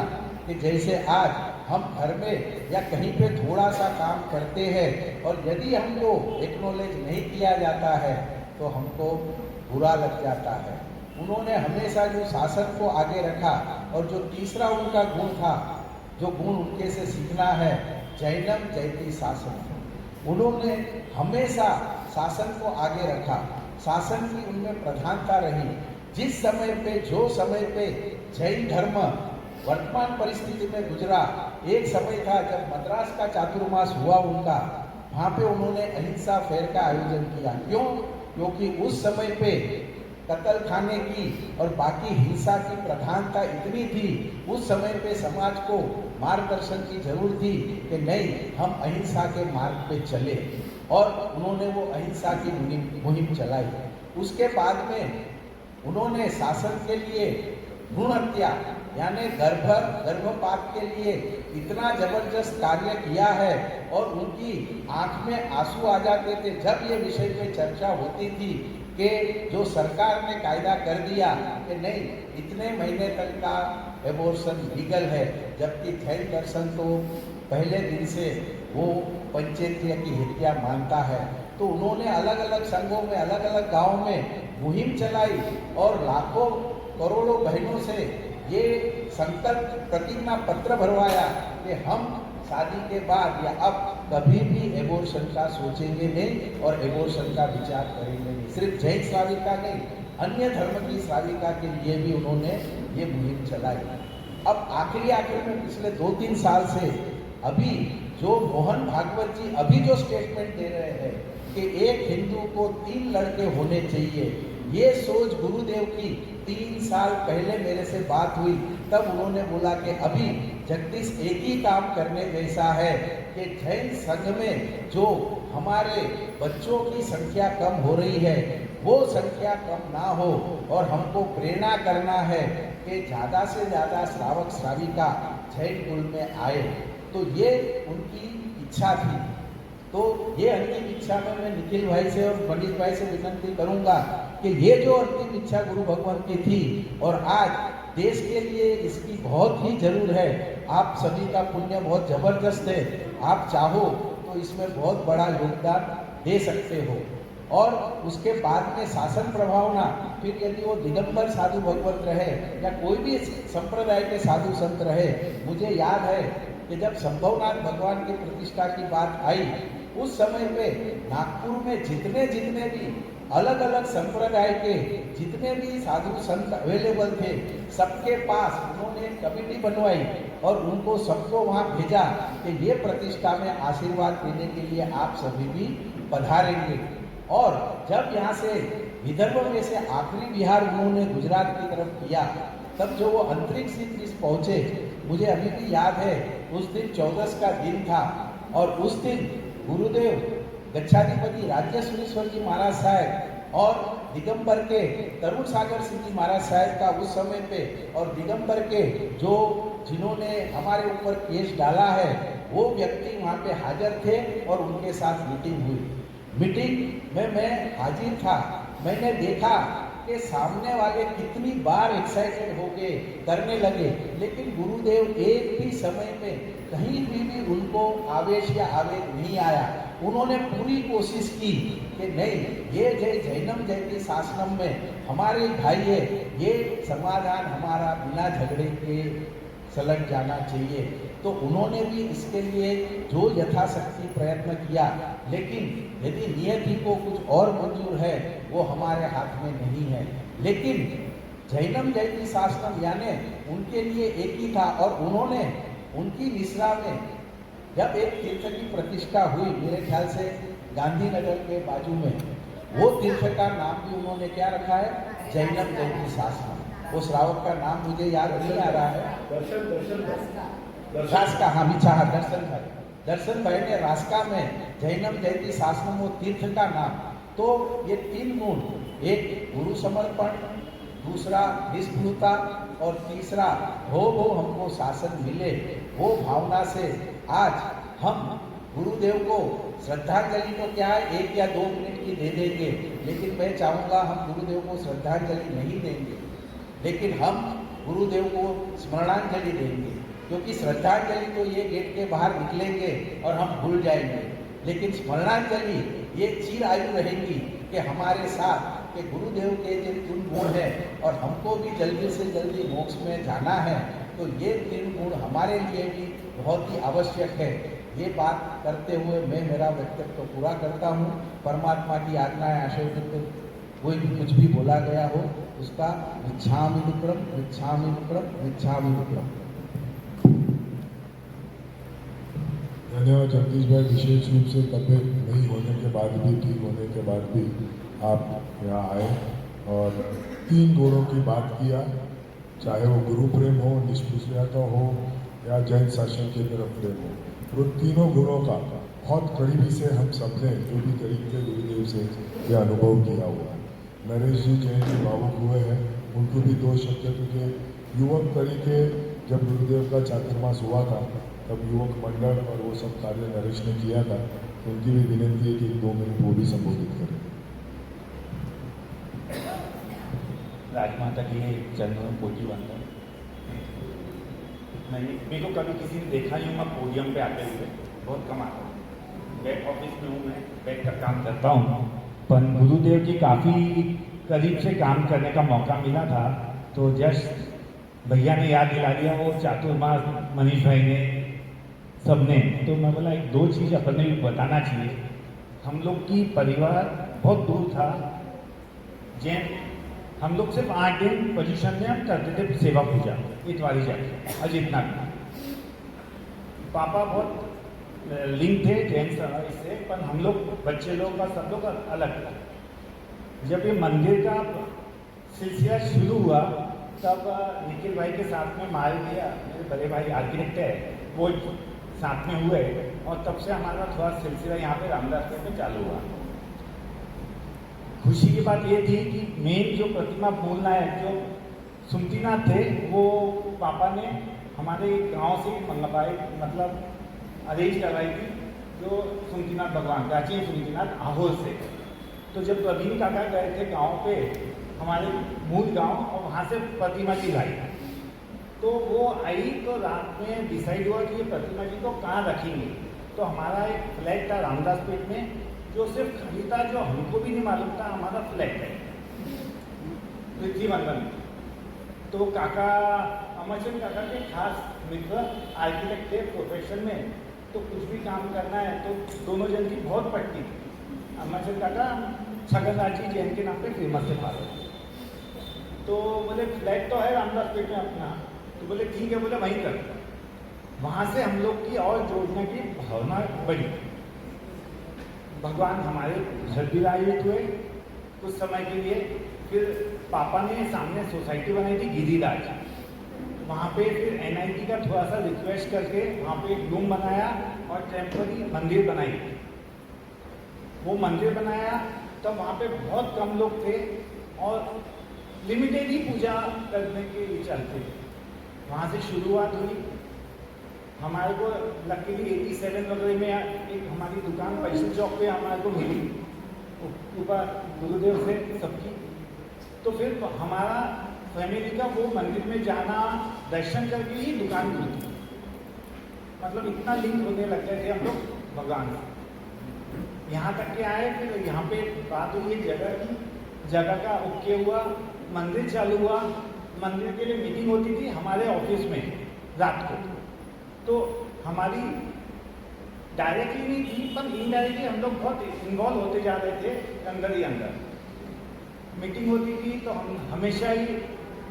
कि जैसे आज हम घर में या कहीं पे थोड़ा सा काम करते हैं और यदि हमको एक्नॉलेज नहीं किया जाता है तो हमको बुरा लग जाता है। उन्होंने हमेशा जो शासन को आगे रखा और जो तीसरा उनका गुण था, जो गुण उनके से सीखना है, जैनम जयति शासन। उन्होंने हमेशा शासन को आगे रखा, शासन की उनमें प्रधानता रही। जिस समय पे, जो समय पे जैन धर्म वर्तमान परिस्थिति में गुजरा, एक समय था जब मद्रास का चातुर्मास हुआ उनका, वहाँ पे उन्होंने अहिंसा फेयर का आयोजन किया। क्यों? क्योंकि उस समय पे कत्ल खाने की और बाकी हिंसा की प्रधानता इतनी थी, उस समय पे समाज को मार्गदर्शन की जरूरत थी कि नहीं हम अहिंसा के मार्ग पे चले, और उन्होंने वो अहिंसा की मुहिम चलाई। उसके बाद में उन्होंने शासन के लिए भ्रूण हत्या यानी गर्भपात के लिए इतना जबरदस्त कार्य किया है और उनकी आंख में आंसू आ जाते थे जब ये विषय पे चर्चा होती थी कि जो सरकार ने कायदा कर दिया कि नहीं इतने महीने तक का एबॉर्शन लीगल है, जबकि जैन दर्शन तो पहले दिन से वो पंचेंद्रिय की हत्या मानता है। तो उन्होंने अलग अलग संघों में, अलग अलग गांव में मुहिम चलाई और लाखों करोड़ों बहनों से ये संकल्प प्रतिज्ञा पत्र भरवाया कि हम शादी के बाद या अब कभी भी एबॉर्शन का सोचेंगे नहीं और एबॉर्शन का विचार करेंगे नहीं। सिर्फ जैन श्राविका नहीं, अन्य धर्म की श्राविका के लिए भी उन्होंने ये मुहिम चलाई। अब आखिरी में पिछले 2-3 साल से अभी जो मोहन भागवत जी अभी जो स्टेटमेंट दे रहे हैं कि एक हिंदू को 3 लड़के होने चाहिए, ये सोच गुरुदेव की 3 साल पहले मेरे से बात हुई, तब उन्होंने बोला कि अभी जगदीश एक ही काम करने जैसा है कि जैन संघ में जो हमारे बच्चों की संख्या कम हो रही है वो संख्या कम ना हो और हमको प्रेरणा करना है कि ज़्यादा से ज़्यादा श्रावक श्राविका जैन कुल में आए। तो ये उनकी इच्छा थी। तो ये अंतिम इच्छा में मैं निखिल भाई से और मनीष भाई से विनती करूंगा कि ये जो अंतिम इच्छा गुरु भगवान की थी और आज देश के लिए इसकी बहुत ही जरूर है। आप सभी का पुण्य बहुत जबरदस्त है, आप चाहो तो इसमें बहुत बड़ा योगदान दे सकते हो। और उसके बाद में शासन प्रभावना, फिर यदि वो दिगंबर साधु भगवत रहे या कोई भी संप्रदाय के साधु संत रहे, मुझे याद है कि जब संभवनाथ भगवान की प्रतिष्ठा की बात आई उस समय पे नागपुर में जितने भी अलग अलग संप्रदाय के जितने भी साधु संत अवेलेबल थे, सबके पास उन्होंने कमेटी बनवाई और उनको सबको वहाँ भेजा कि ये प्रतिष्ठा में आशीर्वाद देने के लिए आप सभी भी पधारेंगे। और जब यहाँ से विदर्भ में से आखिरी विहार उन्होंने गुजरात की तरफ किया, तब जो वो अंतरिक्ष तीर्थ पहुँचे, मुझे अभी भी याद है उस दिन 14 का दिन था और उस दिन गुरुदेव गच्छाधिपति राजराजेश्वरी जी महाराज साहब और दिगंबर के तरुण सागर सिंह जी महाराज साहब का उस समय पे और दिगंबर के जो जिन्होंने हमारे ऊपर केस डाला है वो व्यक्ति वहाँ पे हाजिर थे और उनके साथ मीटिंग हुई। मीटिंग में मैं हाजिर था। मैंने देखा कि सामने वाले कितनी बार एक्साइटेड होके करने लगे, लेकिन गुरुदेव एक भी समय में कहीं भी उनको आवेश या आवेग नहीं आया। उन्होंने पूरी कोशिश की कि नहीं, ये जैनम जयती शासनम में हमारे भाई है, ये समाधान हमारा बिना झगड़े के सलट जाना चाहिए। तो उन्होंने भी इसके लिए जो यथाशक्ति प्रयत्न किया, लेकिन यदि नियति को कुछ और मंजूर है वो हमारे हाथ में नहीं है। लेकिन जैनम जयती शासनम यानी उनके लिए एक ही था, और उन्होंने उनकी निश्रा में जब एक तीर्थ की प्रतिष्ठा हुई, मेरे ख्याल से गांधीनगर के बाजू में, वो तीर्थ का नाम भी उन्होंने क्या रखा है, जैनम जयती शासनम। वो श्रावक का नाम मुझे याद नहीं आ रहा है, रास्का, हाँ मिच्छा, हाँ दर्शन भाई ने रास्का में जैनम जयती शासनम वो तीर्थ का नाम। तो ये तीन गुण, एक गुरु समर्पण, दूसरा निष्ठुरता, और तीसरा हो हमको शासन मिले, वो भावना से आज हम गुरुदेव को श्रद्धांजलि तो क्या है 1 या 2 मिनट की दे देंगे, लेकिन मैं चाहूँगा हम गुरुदेव को श्रद्धांजलि नहीं देंगे, लेकिन हम गुरुदेव को स्मरणांजलि देंगे। क्योंकि श्रद्धांजलि तो ये गेट के बाहर निकलेंगे और हम भूल जाएंगे, लेकिन स्मरणांजलि ये चिरायु रहेंगी कि हमारे साथ कि गुरुदेव के जो 3 गुण है और हमको भी जल्दी से जल्दी मोक्ष में जाना है, तो ये 3 गुण हमारे लिए भी बहुत ही आवश्यक है। ये बात करते हुए मैं मेरा वक्तव्य पूरा करता हूँ। परमात्मा की आज्ञाएं आशय तो कोई भी कुछ भी बोला गया हो उसका विच्छामि विक्रम, विच्छामि विक्रम, विच्छामि विक्रम। धन्यवाद जगदीश भाई। विशेष रूप से तबीयत नहीं होने के बाद भी, ठीक होने के बाद भी आप यहाँ आए और 3 गुणों की बात किया, चाहे वो गुरु प्रेम हो, निष्ठुरता हो या जैन शासन की तरफ प्रेम हो। वो तीनों गुणों का बहुत करीबी से हम सबने जो भी तरीके गुरुदेव से ये अनुभव किया हुआ है। नरेश जी जैन जी भावुक हुए हैं, उनको भी 2 शब्द, क्योंकि युवक तरीके जब गुरुदेव का चातुर्मास हुआ था तब युवक मंडल और वो सब कार्य नरेश ने किया था, तो उनकी भी विनती है कि 2 मिनट वो भी संबोधित करें। राजमाता के चरणों में कोटि वंदन। मेरे को कभी किसी ने देखा नहीं, मैं पोडियम पे आते हुए बहुत कम आता हूँ। बैक ऑफिस में हूँ, मैं बैठ कर काम करता हूँ, पर गुरुदेव की काफ़ी करीब से काम करने का मौका मिला था। तो जस्ट भैया ने याद दिला दिया, वो चातुर्मास मनीष भाई ने, सबने, तो मैं बोला 1-2 चीज़ अपने भी बताना चाहिए। हम लोग की परिवार बहुत दूर था, जैन हम लोग सिर्फ 8 दिन पोजीशन में हम करते थे सेवा पूजा इतवारी जाके, आज इतना पापा बहुत लिंक थे जैन इससे, पर हम लोग बच्चे लोग का सब लोग अलग था। जब ये मंदिर का सिलसिला शुरू हुआ तब निखिल भाई के साथ में माल दिया, मेरे बड़े भाई आर्किटेक्ट है, वो साथ में हुए, और तब से हमारा थोड़ा सिलसिला यहाँ पे रामदास में चालू हुआ। खुशी की बात ये थी कि मेन जो प्रतिमा मूल नायक जो सुमतीनाथ थे, वो पापा ने हमारे गांव से मंगवाई, मतलब अरेंज करवाई थी, जो सुमतीनाथ भगवान, प्राचीन सुमतीनाथ आहोर से। तो जब प्रवीण काका गए थे गांव पे, हमारे मूल गांव, और वहाँ से प्रतिमा जी लाई, तो वो आई तो रात में डिसाइड हुआ कि ये प्रतिमा जी को कहाँ रखेंगे। तो हमारा एक फ्लैट था रामदास पेट में, जो सिर्फ खरीदा, जो हमको भी नहीं मालूम था हमारा फ्लैट है पृथ्वी वंदन। तो काका अमरचंद काका के खास मित्र आर्किटेक्ट थे प्रोफेशन में, तो कुछ भी काम करना है तो दोनों जन की बहुत पटती थी। अमरचंद काका छगनराज जी जैन के नाम पे फेमस थे भारत। तो बोले फ्लैट तो है रामदास पेट में अपना, तो बोले ठीक है, बोले वहीं कर। वहाँ से हम लोग की और जोड़ने की भावना बढ़ी। भगवान हमारे घर भी आयोजित हुए कुछ समय के लिए। फिर पापा ने सामने सोसाइटी बनाई थी गिरिराज, वहाँ पे फिर NIT का थोड़ा सा रिक्वेस्ट करके वहाँ पे एक रूम बनाया और टेम्पररी मंदिर बनाई। वो मंदिर बनाया तब वहाँ पे बहुत कम लोग थे और लिमिटेड ही पूजा करने के लिए चलते थे। वहाँ से शुरुआत हुई। हमारे को लकीली 87 वगैरह में एक हमारी दुकान पैसे चौक पे हमारे को मिली ऊपर गुरुदेव से सबकी। तो फिर हमारा फैमिली का वो मंदिर में जाना दर्शन करके ही दुकान खुलती, मतलब इतना लिंक होने लग गए थे हम लोग भगवान से। यहाँ तक के आए, फिर यहाँ पे बात हुई है जगह की, जगह का ओके हुआ, मंदिर चालू हुआ। मंदिर के लिए मीटिंग होती थी हमारे ऑफिस में रात को, तो हमारी डायरेक्टली नहीं थी पर इनडायरेक्टली हम लोग बहुत इन्वॉल्व होते जा रहे थे अंदर ही अंदर। मीटिंग होती थी तो हम हमेशा ही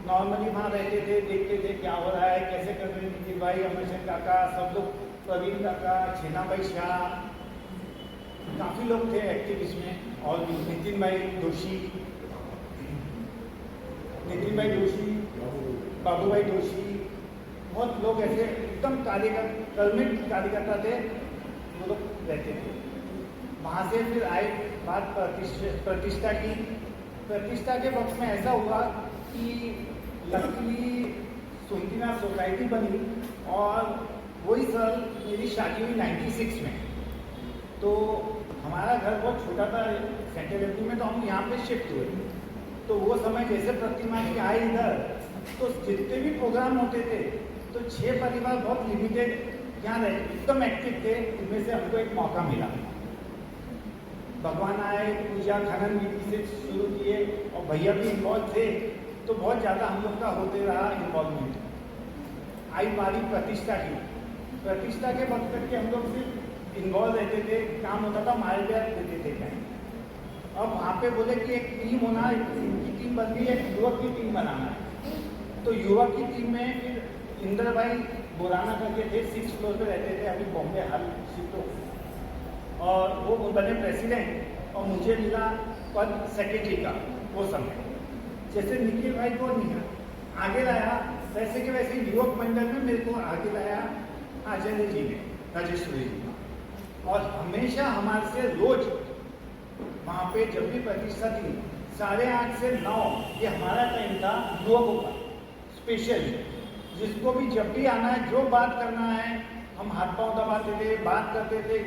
नॉर्मली वहाँ रहते थे, देखते थे क्या हो रहा है, कैसे कर रहे हैं निखिल भाई, अमरचंद काका, सब लोग, प्रवीण काका, छेना भाई शाह, काफ़ी लोग थे एक्टिव इसमें, और भी नितिन भाई जोशी, बाबू भाई जोशी, बहुत लोग ऐसे एकदम कर्मित कार्यकर्ता थे, वो लोग रहते थे। वहाँ से फिर आए बात प्रतिष्ठा की। प्रतिष्ठा के वक्त में ऐसा हुआ कि लकीली सुमतिनाथ सोसाइटी बनी और वही साल मेरी शादी हुई 96 में। तो हमारा घर बहुत छोटा था सेंट्रल एवेन्यू में, तो हम यहाँ पे शिफ्ट हुए। तो वो समय जैसे प्रतिमा की आए इधर, तो जितने भी प्रोग्राम होते थे तो 6 परिवार बहुत लिमिटेड यहाँ रहे, एकदम एक्टिव थे। इनमें से हमको एक मौका मिला, भगवान आए, पूजा खनन विधि से शुरू किए और भैया भी इन्वॉल्व थे, तो बहुत ज़्यादा हम लोग का होते रहा इन्वॉल्वमेंट। आई बारी प्रतिष्ठा की। प्रतिष्ठा के वक्त तक के हम लोग सिर्फ इन्वॉल्व रहते थे, काम होता था, मारे ब्याज देते थे क्या। अब वहाँ पे बोले कि एक टीम होना, इनकी टीम बन गई है, युवक की टीम बनाना है। तो युवक की टीम में फिर इंद्र भाई बुराना करके थे, 6th फ्लोर पे रहते थे, अभी बॉम्बे हाल शिफ्ट हो, और वो बने प्रेसिडेंट, और मुझे मिला पद सेक्रेटरी का वो समय। जैसे निखिल भाई को नहीं आगे लाया, वैसे के वैसे युवक मंडल में मेरे को आगे लाया आचार्य जी ने, राजेश्वरी जी, और हमेशा हमारे से रोज वहाँ पे जब भी प्रतिष्ठा थी 8:30 से 9 ये हमारा टाइम था युवकों का स्पेशल, जिसको भी जब भी आना है, जो बात करना है, हम हाथ पांव दबाते थे, बात करते थे,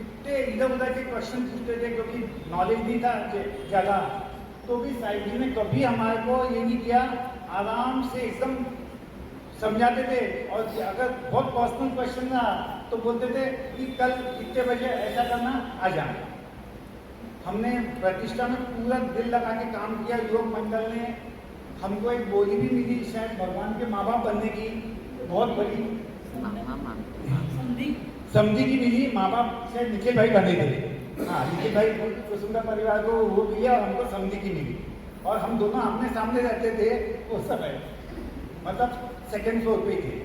इतने इधर उधर के क्वेश्चन पूछते थे क्योंकि नॉलेज नहीं था ज़्यादा। तो भी साहिब जी ने कभी हमारे को ये नहीं किया, आराम से एकदम समझाते थे। और अगर बहुत पर्सनल क्वेश्चन था तो बोलते थे कि कल इतने बजे ऐसा करना, आ जाना। हमने प्रतिष्ठा में पूरा दिल लगा के काम किया। युवक मंडल ने हमको एक बोली भी मिली, शायद भगवान के माँ बाप बनने की, बहुत बड़ी समझी की मिली। माँ बाप शायद निखिल भाई बने थे, हाँ निखिल भाई कुसुमदा परिवार को वो मिली और हमको समझी की मिली। और हम दोनों आमने सामने रहते थे उस समय, मतलब 2nd फ्लोर पे थे।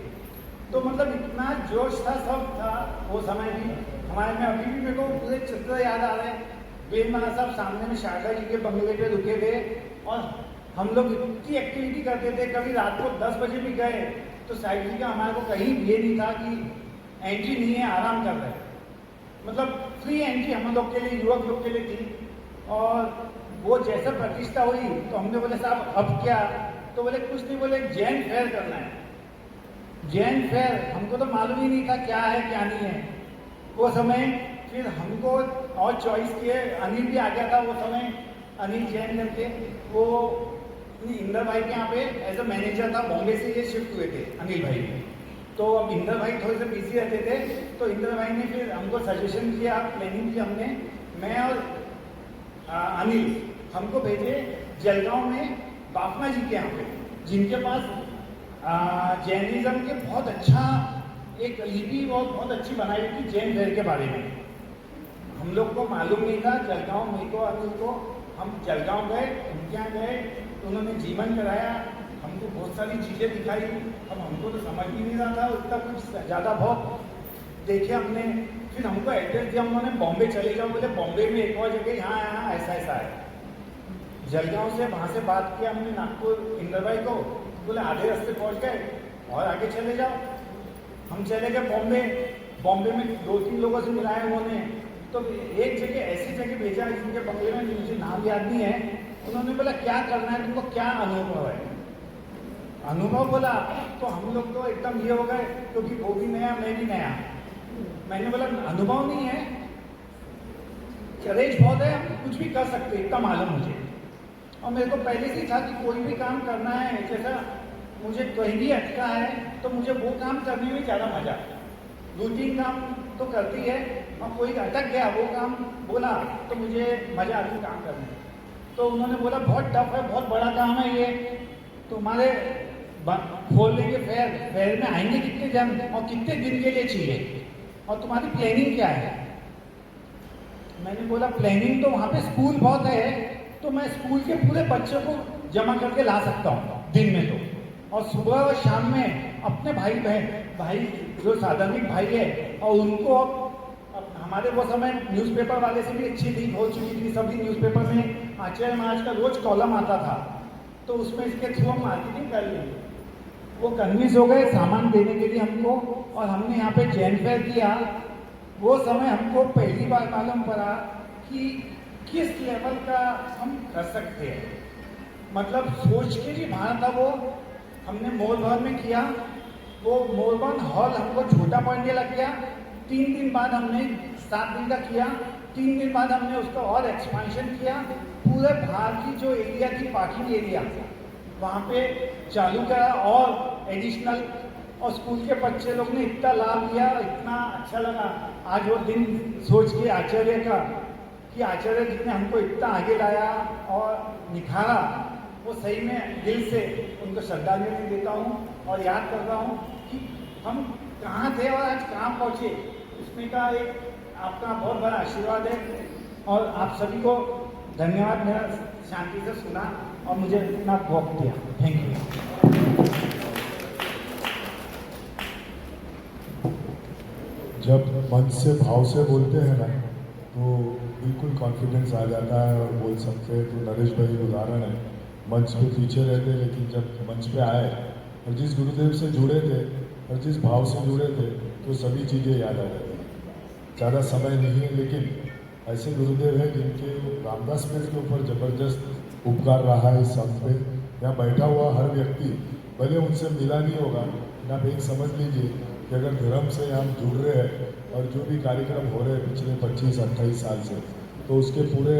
तो मतलब इतना जोश था, सब था वो समय भी हमारे में। अभी भी मेरे को पूरे चित्र याद आ रहे हैं। वेद महाराज साहब सामने में शारदा जी के बंगले पे रुके थे और हम लोग इतनी एक्टिविटी करते थे। कभी रात को 10 बजे भी गए तो साहिब जी का हमारे को कहीं ये नहीं था कि एंट्री नहीं है, आराम कर रहे हैं, मतलब फ्री एंट्री हम लोग के लिए, युवक लोग के लिए थी। और वो जैसा प्रतिष्ठा हुई तो हमने बोले साहब अब क्या, तो बोले कुछ नहीं, बोले जैन फेयर करना है। जैन फेयर हमको तो मालूम ही नहीं था क्या है क्या नहीं है वो समय। फिर हमको और चॉइस किए, अनिल भी आ गया था वो समय, अनिल जैन करके, वो इंद्र भाई के यहाँ पे एज अ मैनेजर था, बॉम्बे से ये शिफ्ट हुए थे अनिल भाई। तो अब इंद्र भाई थोड़े से बिजी रहते थे, तो इंद्र भाई ने फिर हमको सजेशन किया, प्लानिंग की हमने, मैं और अनिल हमको भेजे जलगांव में बाफना जी के यहाँ पे, जिनके पास जैनिज्म के बहुत अच्छा एक लिपि और बहुत अच्छी बनाई हुई थी जैन फेयर के बारे में। हम लोग को मालूम नहीं था। जलगांव मेरे को अनिल को, हम जलगांव गए, उनके यहाँ गए, तो उन्होंने जीवन कराया, हमको बहुत सारी चीज़ें दिखाई। अब हमको तो समझ भी नहीं रहा था उतना कुछ, ज़्यादा बहुत देखे हमने। फिर हमको एड्रेस दिया उन्होंने, बॉम्बे चले जाओ, बोले बॉम्बे में एक और जगह यहाँ यहाँ ऐसा ऐसा है। जलगांव से वहाँ से बात किया हमने नागपुर इंद्र भाई को, बोले आधे रास्ते पहुँच गए और आगे चले जाओ। हम चले गए बॉम्बे। बॉम्बे में 2-3 लोगों से मिलाए उन्होंने, तो एक जगह ऐसी जगह भेजा जिनके बंगले में मुझे नाम याद नहीं है। उन्होंने बोला क्या करना है तुमको, क्या अनुभव है। अनुभव बोला तो हम लोग तो एकदम ये हो गए, क्योंकि वो भी नया मैं भी नया। मैंने बोला अनुभव नहीं है, करेज बहुत है, हम कुछ भी कर सकते हैं, इतना मालूम मुझे। और मेरे को पहले से ही था कि कोई भी काम करना है, जैसा मुझे कहीं भी अटका है तो मुझे वो काम करने में ज़्यादा मजा। रूटीन काम तो करती है, और कोई अटक गया वो काम बोला तो मुझे मजा आती काम करने में। तो उन्होंने बोला बहुत टफ है, बहुत बड़ा काम है ये, तुम्हारे खोल लेंगे फेयर में आएंगे कितने जन और कितने दिन के लिए चाहिए, और तुम्हारी प्लानिंग क्या है। मैंने बोला प्लानिंग तो वहाँ पे स्कूल बहुत है, तो मैं स्कूल के पूरे बच्चों को जमा करके ला सकता हूँ दिन में तो, और सुबह और शाम में अपने भाई जो साधारणिक भाई है, और उनको अब हमारे वो समय न्यूज़पेपर वाले से भी अच्छी लीक हो चुकी थी, सभी न्यूज़पेपर में आचार्य महाराज का रोज कॉलम आता था, तो उसमें इसके थ्रू हम मार्केटिंग कर ली। वो कन्विंस हो गए सामान देने के लिए हमको, और हमने यहाँ पे जैन फेयर किया। वो समय हमको पहली बार मालूम पड़ा कि किस लेवल का हम कर सकते हैं, मतलब सोच के भी बाहर था वो। हमने मोरभवन में किया, वो मोरभवन हॉल हमको छोटा पड़ने लग गया। 3 दिन बाद हमने 7 दिन का किया, 3 दिन बाद हमने उसका और एक्सपेंशन किया, पूरे बाहर की जो एरिया थी पार्किंग एरिया वहाँ पे चालू करा और एडिशनल, और स्कूल के बच्चे लोग ने इतना लाभ लिया, इतना अच्छा लगा। आज वो दिन सोच के आचार्य का कि आचार्य जी ने हमको इतना आगे लाया और निखारा, वो सही में दिल से उनको श्रद्धांजलि देता हूँ और याद करता हूँ कि हम कहाँ थे और आज कहाँ पहुँचे। इसमें का एक आपका बहुत बड़ा आशीर्वाद है, और आप सभी को धन्यवाद, मेरा शांति से सुना और मुझे इतना वक्त दिया। Thank you. जब मन से भाव से बोलते हैं ना तो बिल्कुल कॉन्फिडेंस आ जाता है और बोल सकते हैं। तो नरेश भाई उदाहरण है, मंच पे पीछे रहते लेकिन जब मंच पे आए और जिस गुरुदेव से जुड़े थे और जिस भाव से जुड़े थे तो सभी चीज़ें याद आ जाती हैं। ज़्यादा समय नहीं है, लेकिन ऐसे गुरुदेव हैं जिनके रामदास पीठ के ऊपर ज़बरदस्त उपकार रहा है। इस संत पे यहाँ बैठा हुआ हर व्यक्ति भले उनसे मिला नहीं होगा, लेकिन आप एक समझ लीजिए कि अगर धर्म से हम जुड़ रहे हैं और जो भी कार्यक्रम हो रहे हैं पिछले 25-28 साल से, तो उसके पूरे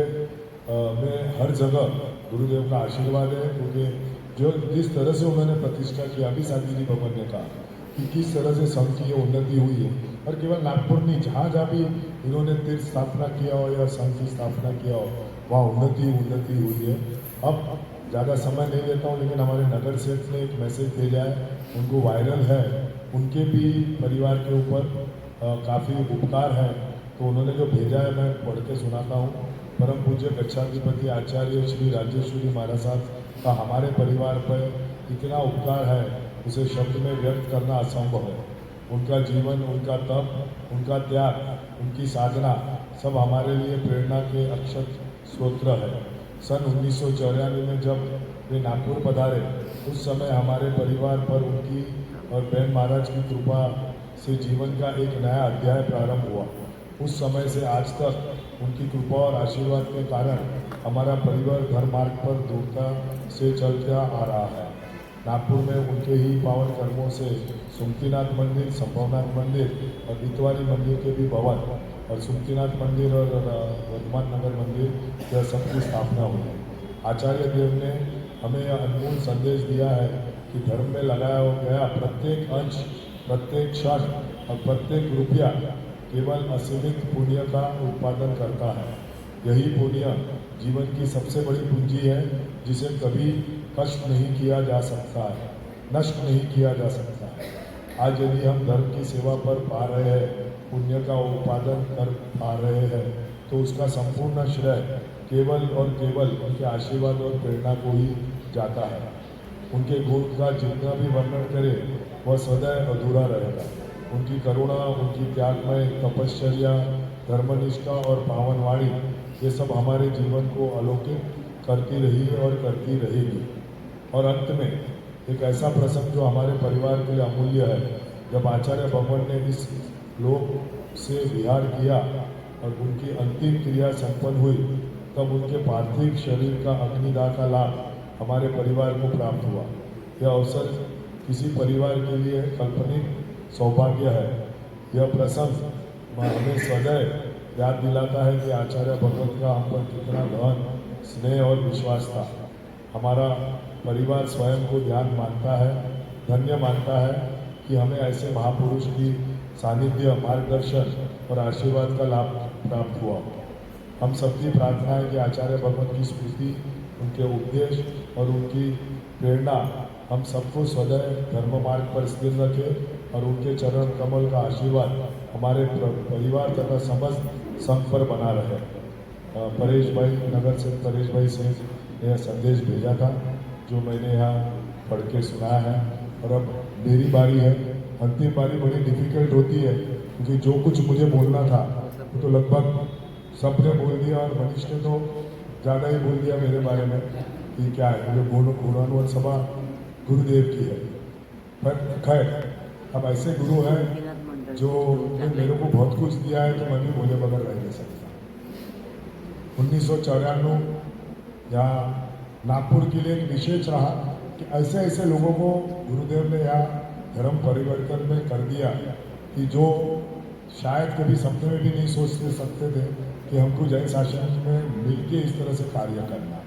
में हर जगह गुरुदेव का आशीर्वाद है। क्योंकि जो जिस तरह से उन्होंने प्रतिष्ठा की, अभी साथी जी भवन ने कहा कि किस तरह से संघ की उन्नति हुई है, और केवल नागपुर नहीं, जहाँ भी इन्होंने तीर्थ स्थापना किया हो या संघ की स्थापना किया हो वहाँ उन्नति हुई है। अब ज़्यादा समय नहीं लेता हूँ, लेकिन हमारे नगर सेठ ने एक मैसेज भेजा है, उनको वायरल है, उनके भी परिवार के ऊपर काफ़ी उपकार है, तो उन्होंने जो भेजा है मैं पढ़ के सुनाता हूँ। परम पूज्य गच्छाधिपति आचार्य श्री राजेश्वरी महाराज साहब का हमारे परिवार पर इतना उपकार है, उसे शब्द में व्यक्त करना असंभव है। उनका जीवन, उनका तप, उनका त्याग, उनकी साधना सब हमारे लिए प्रेरणा के अक्षत स्रोत्र है। सन 1994 में जब वे नागपुर पधारे, उस समय हमारे परिवार पर उनकी और बहन महाराज की कृपा से जीवन का एक नया अध्याय प्रारंभ हुआ। उस समय से आज तक उनकी कृपा और आशीर्वाद के कारण हमारा परिवार धर्म मार्ग पर दृढ़ता से चलता आ रहा है। नागपुर में उनके ही पावन कर्मों से सुमतीनाथ मंदिर, संभवनाथ मंदिर और इतवारी मंदिर के भी भवन, और सुमतीनाथ मंदिर और वर्धमान नगर मंदिर यह सबकी स्थापना हुई। आचार्य देव ने हमें यह अनमोल संदेश दिया है कि धर्म में लगाया गया प्रत्येक अंश, प्रत्येक क्षण और प्रत्येक रुपया केवल असीमित पुण्य का उत्पादन करता है। यही पुण्य जीवन की सबसे बड़ी पूंजी है, जिसे कभी कष्ट नहीं किया जा सकता है, नष्ट नहीं किया जा सकता है। आज यदि हम धर्म की सेवा पर पा रहे हैं, पुण्य का उत्पादन कर पा रहे हैं, तो उसका संपूर्ण श्रेय केवल और केवल उनके आशीर्वाद और प्रेरणा को ही जाता है। उनके गुण का जितना भी वर्णन करें वह सदैव अधूरा रहेगा। उनकी करुणा, उनकी त्यागमय तपश्चर्या, धर्मनिष्ठा और पावनवाणी, ये सब हमारे जीवन को अलौकिक करती रही है और करती रहेगी। और अंत में एक ऐसा प्रसंग जो हमारे परिवार के लिए अमूल्य है, जब आचार्य भगवान ने इस लोक से विहार किया और उनकी अंतिम क्रिया संपन्न हुई, तब उनके पार्थिव शरीर का अग्निदाह का लाभ हमारे परिवार को प्राप्त हुआ। यह अवसर किसी परिवार के लिए काल्पनिक सौभाग्य है। यह प्रसंग हमें सदैव याद दिलाता है कि आचार्य भगवत का हम पर कितना गहन स्नेह और विश्वास था। हमारा परिवार स्वयं को ध्यान मानता है, धन्य मानता है कि हमें ऐसे महापुरुष की सानिध्य, मार्गदर्शन और आशीर्वाद का लाभ प्राप्त हुआ। हम सबकी प्रार्थना है कि आचार्य भगवत की स्मृति, उनके उपदेश और उनकी प्रेरणा हम सबको सदैव धर्म मार्ग पर स्थिर रखे और उनके चरण कमल का आशीर्वाद हमारे परिवार तथा समस्त संघ पर बना रहे। परेश भाई, नगर से परेश भाई से यह संदेश भेजा था जो मैंने यहाँ पढ़ के सुनाया है। और अब मेरी बारी है। अंतिम बारी बड़ी डिफिकल्ट होती है क्योंकि जो कुछ मुझे बोलना था वो तो लगभग सबने बोल दिया और मनीष ने तो ज़्यादा ही बोल दिया मेरे बारे में कि क्या है, मुझे गुणानुवाद सभा गुरुदेव की है। पर खैर, अब ऐसे गुरु हैं जो मेरे को बहुत कुछ दिया है तो मैं भी बोले बगैर रह नहीं सकता। 1994 यहाँ नागपुर के लिए एक विशेष रहा कि ऐसे ऐसे लोगों को गुरुदेव ने यहाँ धर्म परिवर्तन में कर दिया कि जो शायद कभी सपने में भी नहीं सोच सकते थे कि हमको जैन शासन में मिलके इस तरह से कार्य करना।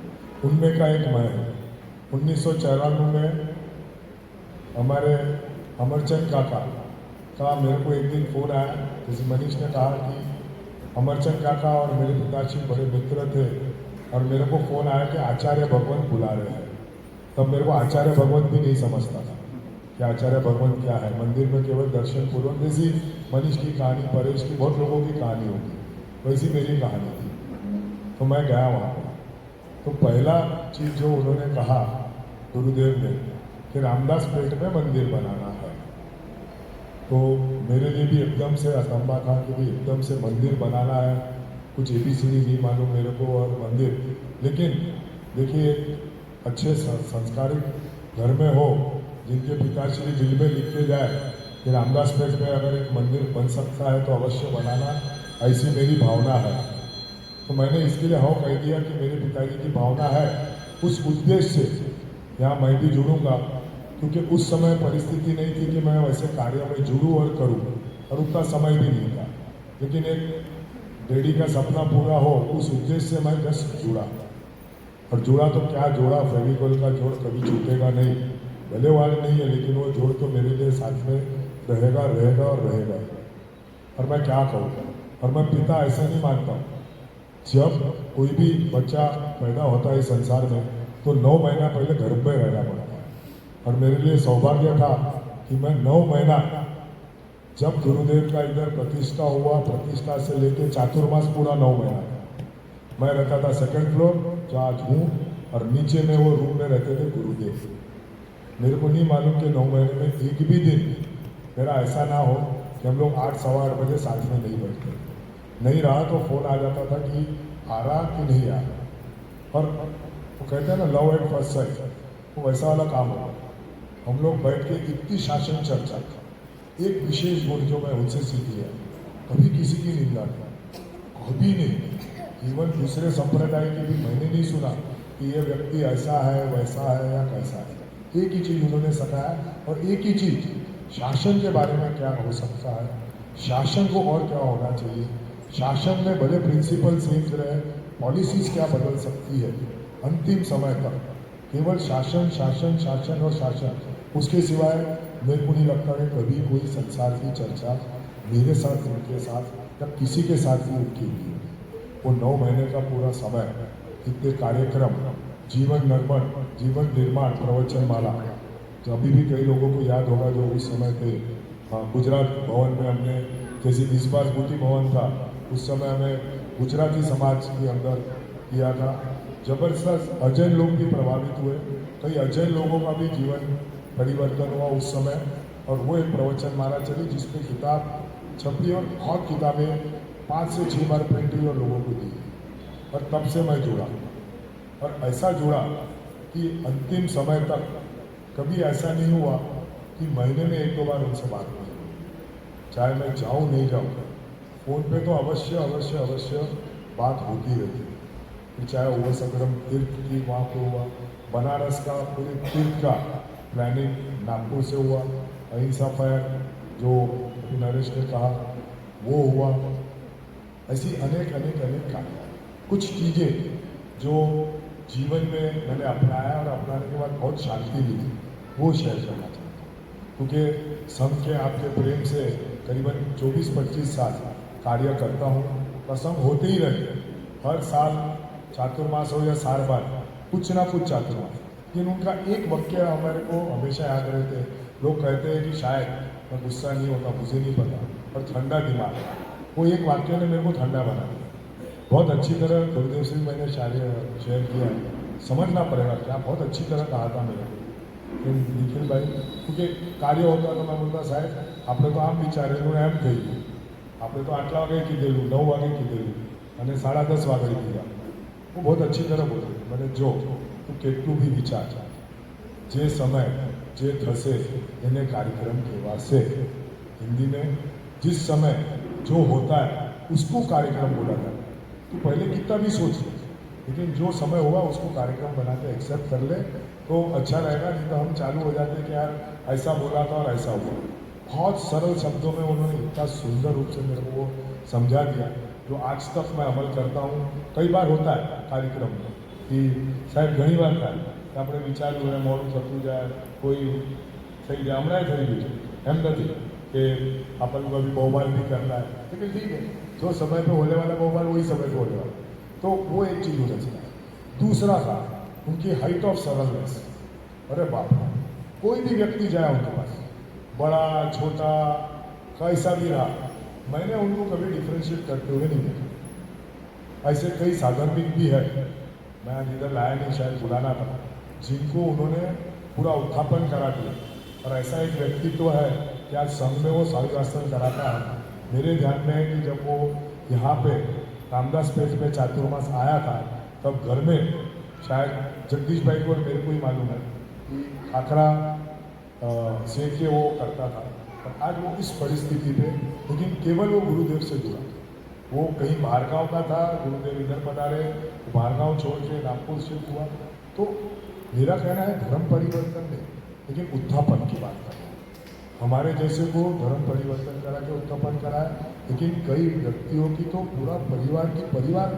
उनमें का एक मैं हूँ। 1994 में हमारे अमरचंद काका का मेरे को एक दिन फ़ोन आया। जैसे मनीष ने कहा कि अमरचंद काका और मेरे पिताजी बड़े मित्र थे और मेरे को फ़ोन आया कि आचार्य भगवंत बुला रहे हैं। तब मेरे को आचार्य भगवंत भी नहीं समझता था कि आचार्य भगवंत क्या है। मंदिर में केवल दर्शन पूर्वक, जैसी मनीष की कहानी, परेश की, बहुत लोगों की कहानी होगी, वैसी मेरी कहानी थी। तो मैं गया वहाँ पर। तो पहला चीज़ जो उन्होंने कहा गुरुदेव ने कि रामदास पेट में मंदिर बनाना है। तो मेरे लिए भी एकदम से अचंभा था कि भाई एकदम से मंदिर बनाना है, कुछ ABCD नहीं मालूम मेरे को और मंदिर। लेकिन देखिए, अच्छे संस्कारिक घर में हो जिनके पिताश्री दिल में लिख के जाए कि रामदास पेट में अगर एक मंदिर बन सकता है तो अवश्य बनाना, ऐसी मेरी भावना है। तो मैंने इसके लिए हाँ कह दिया कि मेरे पिताजी की भावना है। उस उद्देश्य से यहाँ मैं भी जुड़ूंगा क्योंकि उस समय परिस्थिति नहीं थी कि मैं वैसे कार्य में जुड़ूँ और करूँ, और उतना समय भी नहीं था। लेकिन एक डैडी का सपना पूरा हो, उस उद्देश्य से मैं जस्ट जुड़ा। और जुड़ा तो क्या जोड़ा, फेविकोल का जोड़ कभी छूटेगा नहीं। भले वाले नहीं है लेकिन वो जोड़ तो मेरे लिए साथ में रहेगा रहेगा और रहेगा। और मैं क्या कहूँ, और मैं पिता ऐसा नहीं मानता हूँ। जब कोई भी बच्चा पैदा होता है इस संसार में तो 9 महीना पहले घर पे रहना पड़ता है। और मेरे लिए सौभाग्य था कि मैं 9 महीना, जब गुरुदेव का इधर प्रतिष्ठा हुआ, प्रतिष्ठा से लेके चातुर्मास पूरा 9 महीना मैं रहता था सेकंड फ्लोर जो आज हूँ, और नीचे में वो रूम में रहते थे गुरुदेव। मेरे को नहीं मालूम कि 9 महीने में एक भी दिन मेरा ऐसा ना हो कि हम लोग 8 सवा 8 बजे साथ में नहीं बैठते। नहीं रहा तो फ़ोन आ जाता था कि आ रहा कि नहीं आ रहा। और वो कहते हैं ना लव एट फर्स्ट साइट, वो वैसा वाला काम होगा। हम लोग बैठ के इतनी शासन चर्चा, एक विशेष गुण जो मैं उनसे सीख लिया, कभी किसी की निंदा नहीं, कभी नहीं। इवन दूसरे संप्रदाय की भी मैंने नहीं सुना कि ये व्यक्ति ऐसा है वैसा है या कैसा है। एक ही चीज़ उन्होंने सिखाया, और एक ही चीज़, शासन के बारे में क्या हो सकता है, शासन को और क्या होना चाहिए, शासन में भले प्रिंसिपल सेम रहे, पॉलिसीज क्या बदल सकती है। अंतिम समय तक केवल शासन शासन शासन और शासन, उसके सिवाय मेरे को नहीं लगता कि कभी कोई संसार की चर्चा मेरे साथ, उनके साथ या किसी के साथ भी उनकी हुई। वो 9 महीने का पूरा समय, इतने कार्यक्रम, जीवन निर्माण, प्रवचन माला, जो अभी भी कई लोगों को याद होगा जो उस समय थे। गुजरात भवन में हमने, जैसे निस्बास बूटी भवन था, उस समय हमें गुजराती समाज के अंदर किया था। जबरदस्त अजैन लोग भी प्रभावित हुए, कई अजैन लोगों का भी जीवन परिवर्तन हुआ उस समय। और वो एक प्रवचन माला चली जिसमें किताब छपी और किताबें 5 से 6 बार प्रिंट हुई और लोगों को दी। और तब से मैं जुड़ा, और ऐसा जुड़ा कि अंतिम समय तक कभी ऐसा नहीं हुआ कि महीने में 1-2 बार उनसे बात नहीं हुई। चाहे मैं जाऊँ नहीं जाऊँ, फ़ोन पे तो अवश्य बात होती रहती है। फिर चाहे वो सकरम तीर्थ की वहाँ पे हुआ, बनारस का पूरे तीर्थ का प्लानिंग नागपुर से हुआ, अहिंसा फायर जो अभी नरेश ने कहा वो हुआ, ऐसी अनेक अनेक अनेक कार्य, कुछ चीज़ें जो जीवन में मैंने अपनाया और अपनाने के बाद बहुत शांति मिली, वो शेयर करना चाहता हूँ। क्योंकि संघ के आपके प्रेम से करीबन 24-25 साल कार्य करता हूँ। प्रसंग होते ही रहे, हर साल चातुर्मास हो या साल बाद कुछ ना कुछ चातुर्मास, लेकिन उनका एक वाक्य हमारे को हमेशा याद रहते हैं। लोग कहते हैं कि शायद मैं गुस्सा नहीं होता, मुझे नहीं पता, पर ठंडा दिमाग, वो एक वाक्य ने मेरे को ठंडा बना दिया। बहुत अच्छी तरह गुरुदेव से भी मैंने शेयर किया है, समझना पड़ेगा क्या, बहुत अच्छी तरह कहा था मेरे को निखिल भाई, क्योंकि कार्य होता तो मैं बोलता साहेब આપણે તો આમ વિચારેલું એમ થઈ ગયું, આપણે તો આટલા વાગે કીધેલું, 9 વાગે કીધેલું અને 10:30 વાગે કીધા। वो बहुत अच्छी तरह बोले, मैंने जो તું કેટલું બી વિચાર, જે સમય જે થશે એને कार्यक्रम કહેવાશે। हिंदी में जिस समय जो होता है उसको कार्यक्रम बोला जाता है। तो पहले कितना भी सोच ले, लेकिन जो समय हुआ उसको कार्यक्रम बना के एक्सेप्ट कर ले तो अच्छा रहेगा। नहीं तो हम चालू हो जाते हैं कि यार ऐसा बोला था और ऐसा हुआ। बहुत सरल शब्दों में उन्होंने इतना सुंदर रूप से मेरे को समझा दिया, जो आज तक मैं अमल करता हूँ। कई बार होता है कार्यक्रम में कि शायद घनी बार था कि આપણે વિચાર્યું હોય મોડું થતું જાય, કોઈ થઈ જાય, હમણાં થઈ ગયું છે એમ નથી कि अपन को अभी बहुबाल भी करना है, लेकिन ठीक है जो समय पे होने वाला बहुबाल वही समय पे होने वाला, तो वो एक चीज़ होना चाहिए। दूसरा था उनकी हाइट ऑफ सरलनेस। अरे बाप रे, कोई भी व्यक्ति जाए उनके पास, बड़ा छोटा कैसा भी रहा, मैंने उनको कभी डिफ्रेंशिएट करते हुए नहीं देखा। ऐसे कई साधन भी है, मैं इधर लाया नहीं, शायद बुलाना था, जिनको उन्होंने पूरा उत्थापन करा दिया। और ऐसा एक व्यक्तित्व है कि आज संघ में वो शालिवासन कराता है। मेरे ध्यान में है कि जब वो यहाँ पे रामदास पेज में चातुर्मास आया था, तब घर में शायद जगदीश भाई को और मेरे को ही मालूम है कि खाखरा सेक के वो करता था। और आज वो इस परिस्थिति पे, लेकिन केवल वो गुरुदेव से जुड़ा, वो कहीं बाहर गाँव का था, गुरुदेव इधर पधारे, बाहर गाँव छोड़ के नागपुर शिफ्ट हुआ। तो मेरा कहना है धर्म परिवर्तन नहीं, लेकिन उत्थापन की बात करना। हमारे जैसे को धर्म परिवर्तन करा के उत्थापन कराया, लेकिन कई व्यक्तियों की तो पूरा परिवार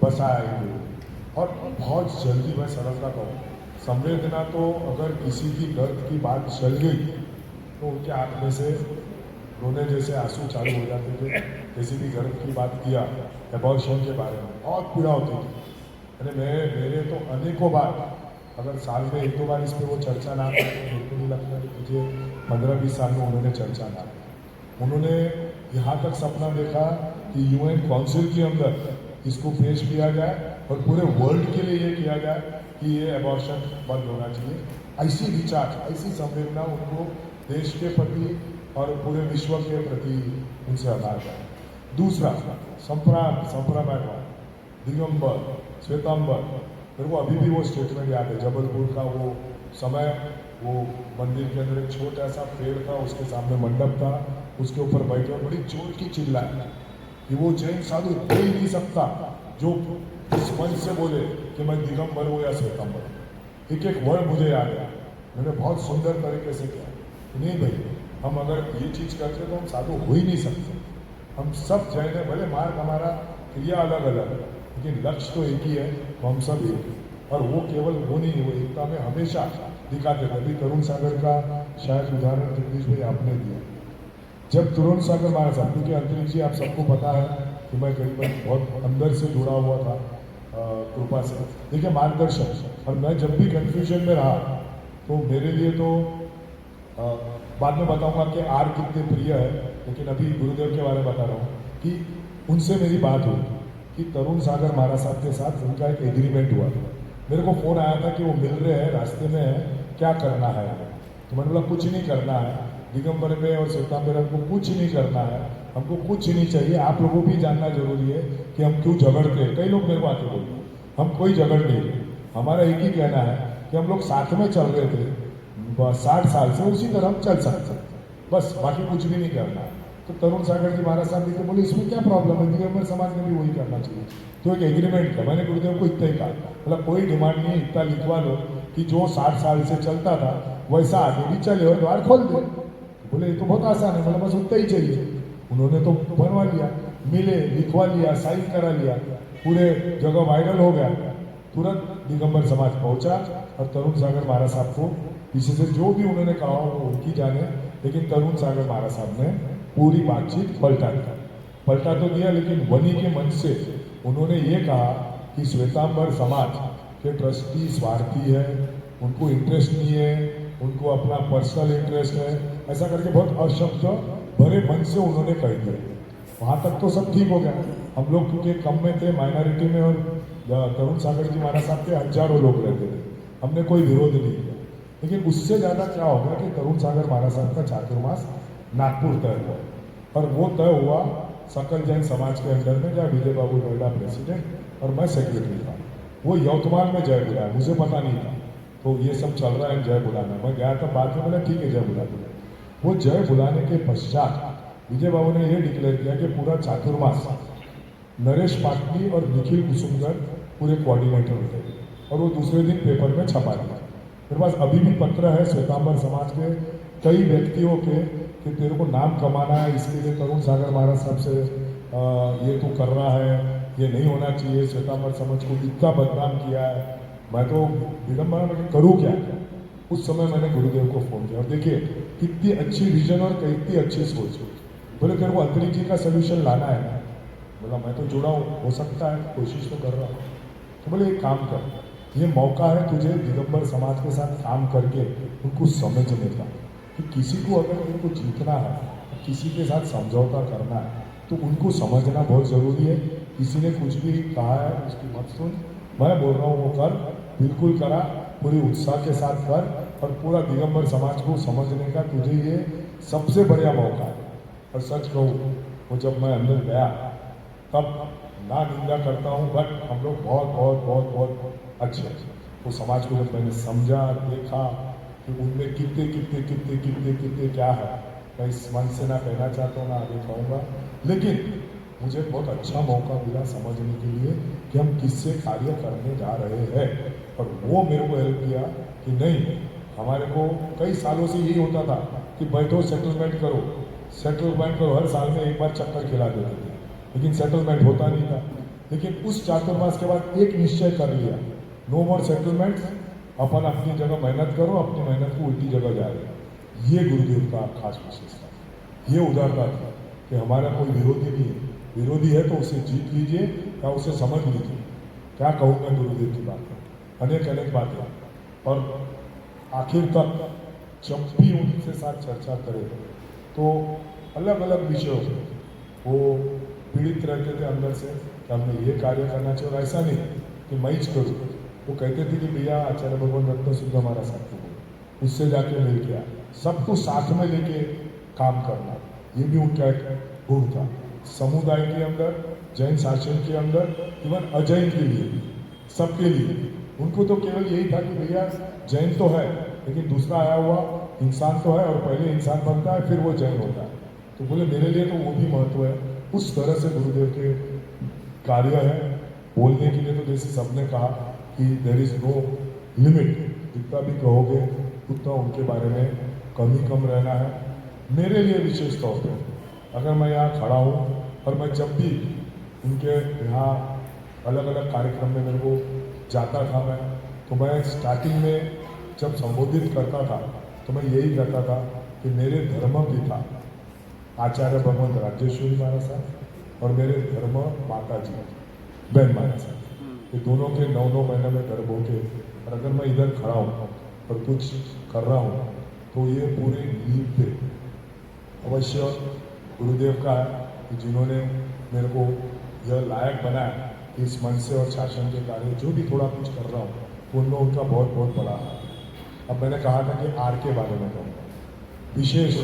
बसाया है। और बहुत जल्दी, मैं सरलता कहूँ, संवेदना तो अगर किसी की दर्द की बात चल गई तो उनके आँख में से रोने जैसे आंसू चालू हो जाते थे। किसी भी गर्भ की बात किया, एबॉर्शन के बारे में बहुत पीड़ा होती थी। अरे मेरे तो अनेकों बार, अगर साल में 1-2 बार इस पर वो चर्चा ना करें तो मेरे को नहीं लगता कि मुझे 15-20 साल में उन्होंने चर्चा ना की। उन्होंने यहाँ तक सपना देखा कि UN काउंसिल के अंदर इसको पेश किया जाए और पूरे वर्ल्ड के लिए ये किया जाए कि ये एबॉर्शन बंद होना चाहिए। ऐसी विचार, ऐसी संवेदना उनको देश के प्रति और पूरे विश्व के प्रति उनसे आधार है। दूसरा संप्रदायवाद, दिगंबर, श्वेतांबर, मेरे को अभी भी वो स्टेटमेंट याद है, जबलपुर का वो समय, वो मंदिर के अंदर एक छोटा सा पेड़ था, उसके सामने मंडप था, उसके ऊपर बैठे और बड़ी जोर की चिल्लाए कि वो जैन साधु हो ही नहीं सकता जो इस मंच से बोले कि मैं दिगंबर हूँ या श्वेतांबर। एक एक वर्ड मुझे याद है, मैंने बहुत सुंदर तरीके से किया। नहीं भाई, हम अगर ये चीज़ करते तो हम साधु हो ही नहीं सकते। हम सब जैन है, भले मार्ग हमारा क्रिया अलग अलग है, लेकिन लक्ष्य तो एक ही है, तो हम सब एक हैं। और वो केवल वो नहीं, वो एकता में हमेशा दिखाते थे। अभी तरुण सागर का शायद उदाहरण जगदीश भाई आपने दिया। जब तरुण सागर महाराज साहब, क्योंकि अंतरिक्ष जी आप सबको पता है कि मैं करीबन बहुत अंदर से जुड़ा हुआ था कृपा से, देखिए मार्गदर्शन, और मैं जब भी कन्फ्यूजन में रहा तो मेरे लिए तो बाद में बताऊंगा कि आर कितने प्रिय है, लेकिन अभी गुरुदेव के बारे में बता रहा हूँ कि उनसे मेरी बात हुई कि तरुण सागर महाराज साहब के साथ उनका एक एग्रीमेंट हुआ। मेरे को फ़ोन आया था कि वो मिल रहे हैं, रास्ते में है, क्या करना है। तो मैंने बोला कुछ नहीं करना है, दिगंबर में और श्वेतांबर हमको कुछ नहीं करना है, हमको कुछ नहीं चाहिए। आप लोगों को भी जानना जरूरी है कि हम क्यों झगड़ते हैं। कई लोग मेरे को आके बोलते, हम कोई झगड़ नहीं रहे, हमारा एक ही कहना है कि हम लोग साथ में चल रहे थे 60 साल से, उसी तरह हम चल सकते, बस बाकी कुछ भी नहीं करना। तो तरुण सागर जी महाराज साहब भी तो बोले इसमें क्या प्रॉब्लम है, दिगंबर समाज में भी वही करना चाहिए। तो एक एग्रीमेंट था, मैंने गुरुदेव को इतना ही कहा, मतलब कोई डिमांड नहीं है, इतना लिखवा लो कि जो 60 साल से चलता था वैसा आगे भी चले और द्वार खोल दे। बोले ये तो बहुत आसान है, मतलब बस उतना ही चाहिए। उन्होंने तो बनवा लिया, मिले, लिखवा लिया, साइन करा लिया, पूरे जगह वायरल हो गया। तुरंत दिगंबर समाज पहुंचा और तरुण सागर महाराज साहब को पीछे से जो भी उन्होंने कहा वो उनकी जाने, लेकिन तरुण सागर महाराज साहब ने पूरी बातचीत पलटा तो दिया, लेकिन वनी के मंच से उन्होंने ये कहा कि श्वेतांबर समाज के ट्रस्टी स्वार्थी है, उनको इंटरेस्ट नहीं है, उनको अपना पर्सनल इंटरेस्ट है, ऐसा करके बहुत अशब्द भरे मन से उन्होंने कह दिया। वहाँ तक तो सब ठीक हो गया। हम लोग क्योंकि कम में थे, माइनॉरिटी में, और तरुण सागर जी महाराज साहब के हजारों लोग रहते थे, हमने कोई विरोध नहीं किया। लेकिन उससे ज़्यादा क्या हो गया कि तरुण सागर महाराज साहब का चातुर्मास नागपुर तय हुआ, और वो तय हुआ सकल जैन समाज के अंडर में, जहाँ विजय बाबू नोएडा प्रेसिडेंट और मैं सेक्रेटरी था। वो यवतमाल में जय बुलाया, मुझे पता नहीं था, तो ये सब चल रहा है जय बुलाना। मैं गया था बाद में, बोला ठीक है जय बुला दो। वो जय बुलाने के पश्चात विजय बाबू ने ये डिक्लेयर किया कि पूरा चातुर्मास नरेश पाटनी और निखिल कुसुमकर पूरे कोऑर्डिनेटर होते, और वो दूसरे दिन पेपर में छपा दिया। मेरे पास अभी भी पत्र है श्वेतांबर समाज के कई व्यक्तियों के कि तेरे को नाम कमाना है, इसके लिए तरुण सागर महाराज साहब से ये तो कर रहा है, ये नहीं होना चाहिए, श्वेतांबर समाज को इतना बदनाम किया है। मैं तो विडम्बना में करूँ क्या। उस समय मैंने गुरुदेव को फ़ोन किया, और देखिए कितनी अच्छी विजन और कितनी अच्छी सोच। बोले तेरे को अंतरिक्ष जी का सोल्यूशन लाना है। बोला मैं तो जुड़ा हूँ, हो सकता है, कोशिश तो कर रहा हूँ। तो बोले एक काम कर, ये मौका है तुझे दिगंबर समाज के साथ काम करके उनको समझने का, कि किसी को अगर उनको जीतना है, किसी के साथ समझौता करना है, तो उनको समझना बहुत ज़रूरी है। किसी ने कुछ भी कहा है उसकी मत सुन, मैं बोल रहा हूँ वो कर, बिल्कुल करा, पूरी उत्साह के साथ कर, और पूरा दिगंबर समाज को समझने का तुझे ये सबसे बढ़िया मौका है। और सच कहूँ, वो जब मैं अंदर गया तब ना निंदा करता हूँ, बट हम लोग बहुत बहुत बहुत बहुत अच्छे वो समाज को जब मैंने समझा, देखा कि उनमें कितने कितने कितने कितने कितने क्या है, मैं इस मन से ना कहना चाहता हूँ, ना आगे कहूँगा, लेकिन मुझे बहुत अच्छा मौका मिला समझने के लिए कि हम किससे कार्य करने जा रहे हैं। और वो मेरे को हेल्प किया कि नहीं, हमारे को कई सालों से यही होता था कि बैठो सेटलमेंट करो, हर साल में एक बार चक्कर खिला देते थे, लेकिन सेटलमेंट होता नहीं था। लेकिन उस चातुर्मास के बाद एक निश्चय कर लिया, नो मोर सेटलमेंट, अपन अपनी जगह मेहनत करो, अपनी मेहनत को उल्टी जगह जा रही। ये गुरुदेव का खास विशेषता, ये उदारता था कि हमारा कोई विरोधी नहीं है, विरोधी है तो उसे जीत लीजिए या उसे समझ लीजिए। क्या कहूँगा गुरुदेव की बात, अनेक अनेक बातें। और आखिर तक जब भी उनके साथ चर्चा करें तो अलग अलग विषयों पर वो पीड़ित रहते थे अंदर से कि हमें ये कार्य करना चाहिए, और ऐसा नहीं कि मैं ही करूँ। वो कहते थे कि भैया आचार्य भगवान रत्न सिंह महाराज साहब को उससे जाके मिल गया, सबको साथ में लेके काम करना, ये भी उनका एक गुण था। समुदाय के अंदर, जैन शासन के अंदर, इवन अजैन के लिए, सबके लिए उनको तो केवल यही था कि भैया जैन तो है, लेकिन दूसरा आया हुआ इंसान तो है, और पहले इंसान बनता है फिर वो जैन होता है। तो बोले मेरे लिए तो वो भी महत्व है। उस तरह से गुरुदेव के कार्य है। बोलने के लिए तो जैसे सबने कहा कि देयर इज नो लिमिट, जितना भी कहोगे उतना उनके बारे में कम रहना है। मेरे लिए विशेष तौर पर अगर मैं यहाँ खड़ा हूँ और मैं जब भी उनके यहाँ अलग अलग कार्यक्रम में मेरे को जाता था, मैं स्टार्टिंग में जब संबोधित करता था तो मैं यही कहता था कि मेरे धर्म पिता आचार्य भगवंत राजेश्वरी महाराज साहब और मेरे धर्म माता जी बहन महाराज साहब, ये दोनों के 9 महीने में गर्भ होके, और अगर मैं इधर खड़ा हूँ और कुछ कर रहा हूँ तो ये पूरे नींव पे अवश्य गुरुदेव का है कि जिन्होंने मेरे को यह लायक बनाया कि इस मन से और शासन के कार्य जो भी थोड़ा कुछ कर रहा हूँ उनमें उनका बहुत बहुत बड़ा है। अब मैंने कहा था कि आर के बारे में कहूँगा विशेष,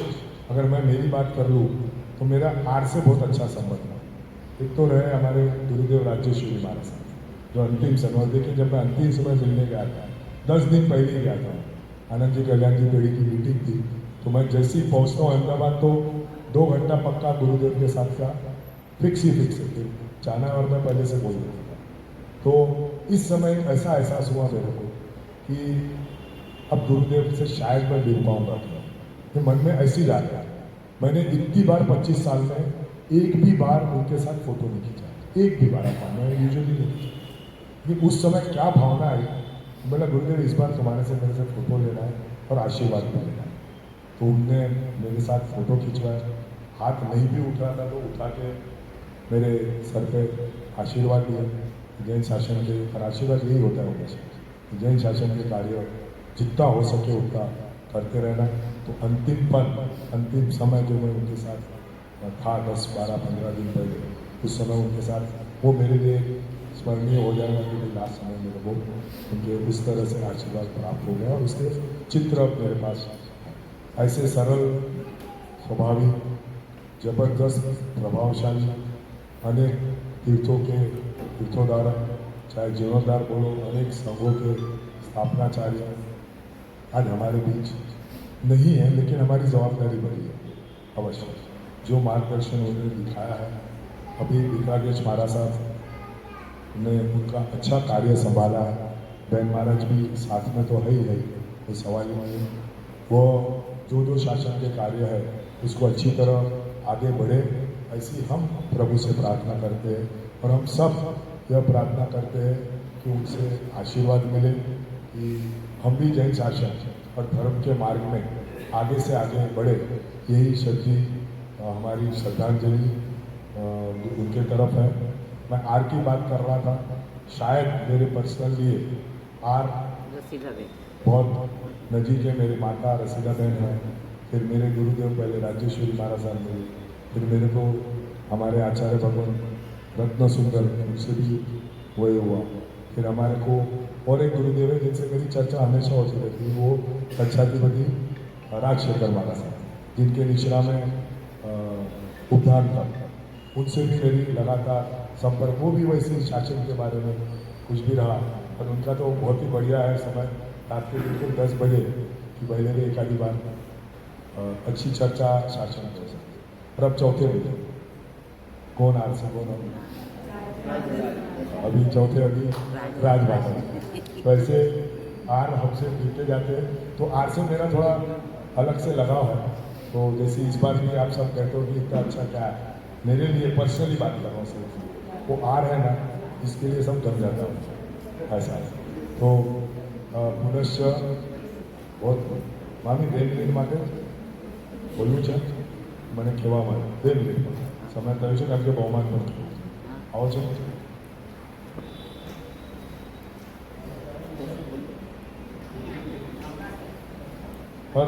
अगर मैं मेरी बात कर लूँ तो मेरा आर से बहुत अच्छा संबंध है। एक तो रहे हमारे गुरुदेव राजेश्वरी महाराज साहब जो अंतिम समय, देखिए जब मैं अंतिम समय मिलने गया था 10 दिन पहले ही गया था, आनंद जी कल्याण जी पेड़ी की मीटिंग थी, तो मैं जैसे ही पहुँचता हूँ अहमदाबाद तो 2 घंटा पक्का गुरुदेव के साथ का फिक्स है जाना, और मैं पहले से बोल देता था। तो इस समय ऐसा एहसास हुआ मेरे को कि अब गुरुदेव से शायद मैं मिल पाऊंगा क्या, ये मन में ऐसी बात है। मैंने इतनी बार 25 साल में एक भी बार उनके साथ फोटो नहीं खींचा, एक भी बार आता मैं यूजुअली नहीं खींचा। लेकिन उस समय क्या भावना आई, बोला गुरुदेव इस बार तुम्हारे से मेरे से फोटो लेना है और आशीर्वाद भी लेना है। तो उनने मेरे साथ फोटो खिंचवाया, हाथ नहीं भी उठ रहा था तो उठा के मेरे सर पे आशीर्वाद दिया। जैन शासन के और आशीर्वाद यही होता है हमेशा, जैन शासन के कार्य जितना हो सके उतना करते रहना। तो अंतिम पल, अंतिम समय जो मैं उनके साथ था 10, 12, 15 दिन पहले, उस समय उनके साथ वो मेरे लिए स्मरणीय हो जाएगा कि लास्ट समय मेरे को उनके उस तरह से आशीर्वाद प्राप्त हो गया और उसके चित्र अब मेरे पास ऐसे सरल, स्वाभाविक, जबरदस्त, प्रभावशाली अनेक तीर्थों के तीर्थोद्धारक, चाहे जीर्णोद्धार बोलो, अनेक संघों के स्थापनाचार्य आज हमारे बीच नहीं है, लेकिन हमारी जवाबदारी बड़ी है। अवश्य जो मार्गदर्शन उन्होंने दिखाया है, अभी विकास महाराज साहब ने उनका अच्छा कार्य संभाला है, बहन महाराज भी साथ में तो है ही है, कोई सवाल ही नहीं। वो जो शासन के कार्य है उसको अच्छी तरह आगे बढ़े, ऐसी हम प्रभु से प्रार्थना करते हैं और हम सब यह प्रार्थना करते हैं कि उनसे आशीर्वाद मिले कि हम भी जैन शासन और धर्म के मार्ग में आगे से आगे बढ़े। यही सच्ची हमारी श्रद्धांजलि उनके तरफ है। मैं आर की बात कर रहा था, शायद मेरे पर्सनल लिए आर बहुत नजीक है। मेरी माता रसीदा बहन है, फिर मेरे गुरुदेव पहले राजेश्वरी महाराज साहब मिले, फिर मेरे को हमारे आचार्य भगवान रत्न सुंदर उनसे भी वही हुआ। फिर हमारे को और एक गुरुदेव है जिनसे मेरी चर्चा हमेशा होती रहती, वो कच्छाधिपति राजशेखर महाराज साहब, जिनके निश्रा में उपदान था, उनसे भी मेरी लगातार संपर्क। वो भी वैसे शासन के बारे में कुछ भी रहा, पर उनका तो बहुत ही बढ़िया है समय, रात के बिल्कुल 10 बजे कि पहले भी एक आधी बार अच्छी चर्चा शासन कर सकते। और अब चौथे बजे कौन आर से कौन अभी चौथे अभी राजभाषा। वैसे आर हमसे मिलते जाते हैं तो आर से मेरा थोड़ा अलग से लगाव है। तो जैसे इस बार भी आप सब कहते हो कि इतना अच्छा क्या है, मेरे लिए पर्सनली बात कर रहा हूँ सिर्फ, वो आर है ना, इसके लिए सब जम जाता हूँ ऐसा है। तो पुनश्च बहुत मामी 2 મિનિટ માટે બોલવું છે મને કહેવા માટે 2 મિનિટ સમય થયો છે કારણ કે બહુમાન પણ આવો છો। और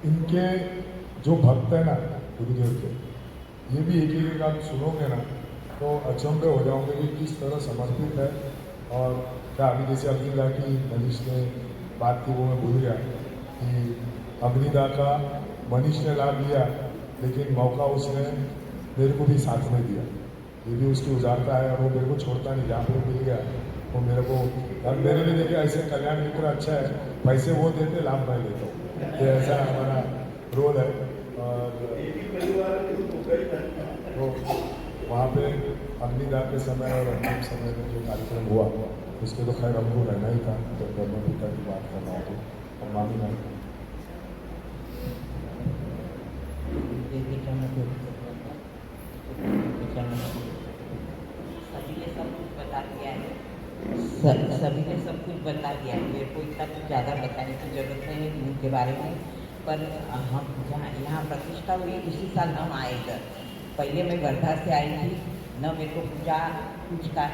इनके जो भक्त है ना गुरुदेव के, ये भी एक आप सुनोगे ना तो अचंभे हो जाओगे कि किस तरह समर्पित है। और क्या अभी जैसे अग्निदा की मनीष ने बात की, वो मैं भूल गया कि अग्निदा का मनीष ने लाभ लिया, लेकिन मौका उसने मेरे को भी साथ में दिया। ये भी उसकी उजारता है और वो मेरे को छोड़ता नहीं, जहाँ पे मिल गया वो मेरे को। और मेरे लिए देखिए ऐसे कल्याण मित्र अच्छा है, पैसे वो देते, लाभ मैं लेता हूँ, ये ऐसा हमारा रोल है। और तो वहाँ पे अग्निदान के समय और अंतिम समय में जो कार्यक्रम हुआ उसके तो खैर हमको रहना ही था, तो धर्म पिता की बात कर रहा हूँ और मामी ना सभी ने सब कुछ बता दिया है, मेरे को इतना कुछ ज़्यादा बताने की जरूरत नहीं है उनके बारे में। पर हम जहाँ यहाँ प्रतिष्ठा हुई उसी साल हम आए इधर। पहले मैं वर्धा से आई थी, न मेरे को पूजा कुछ का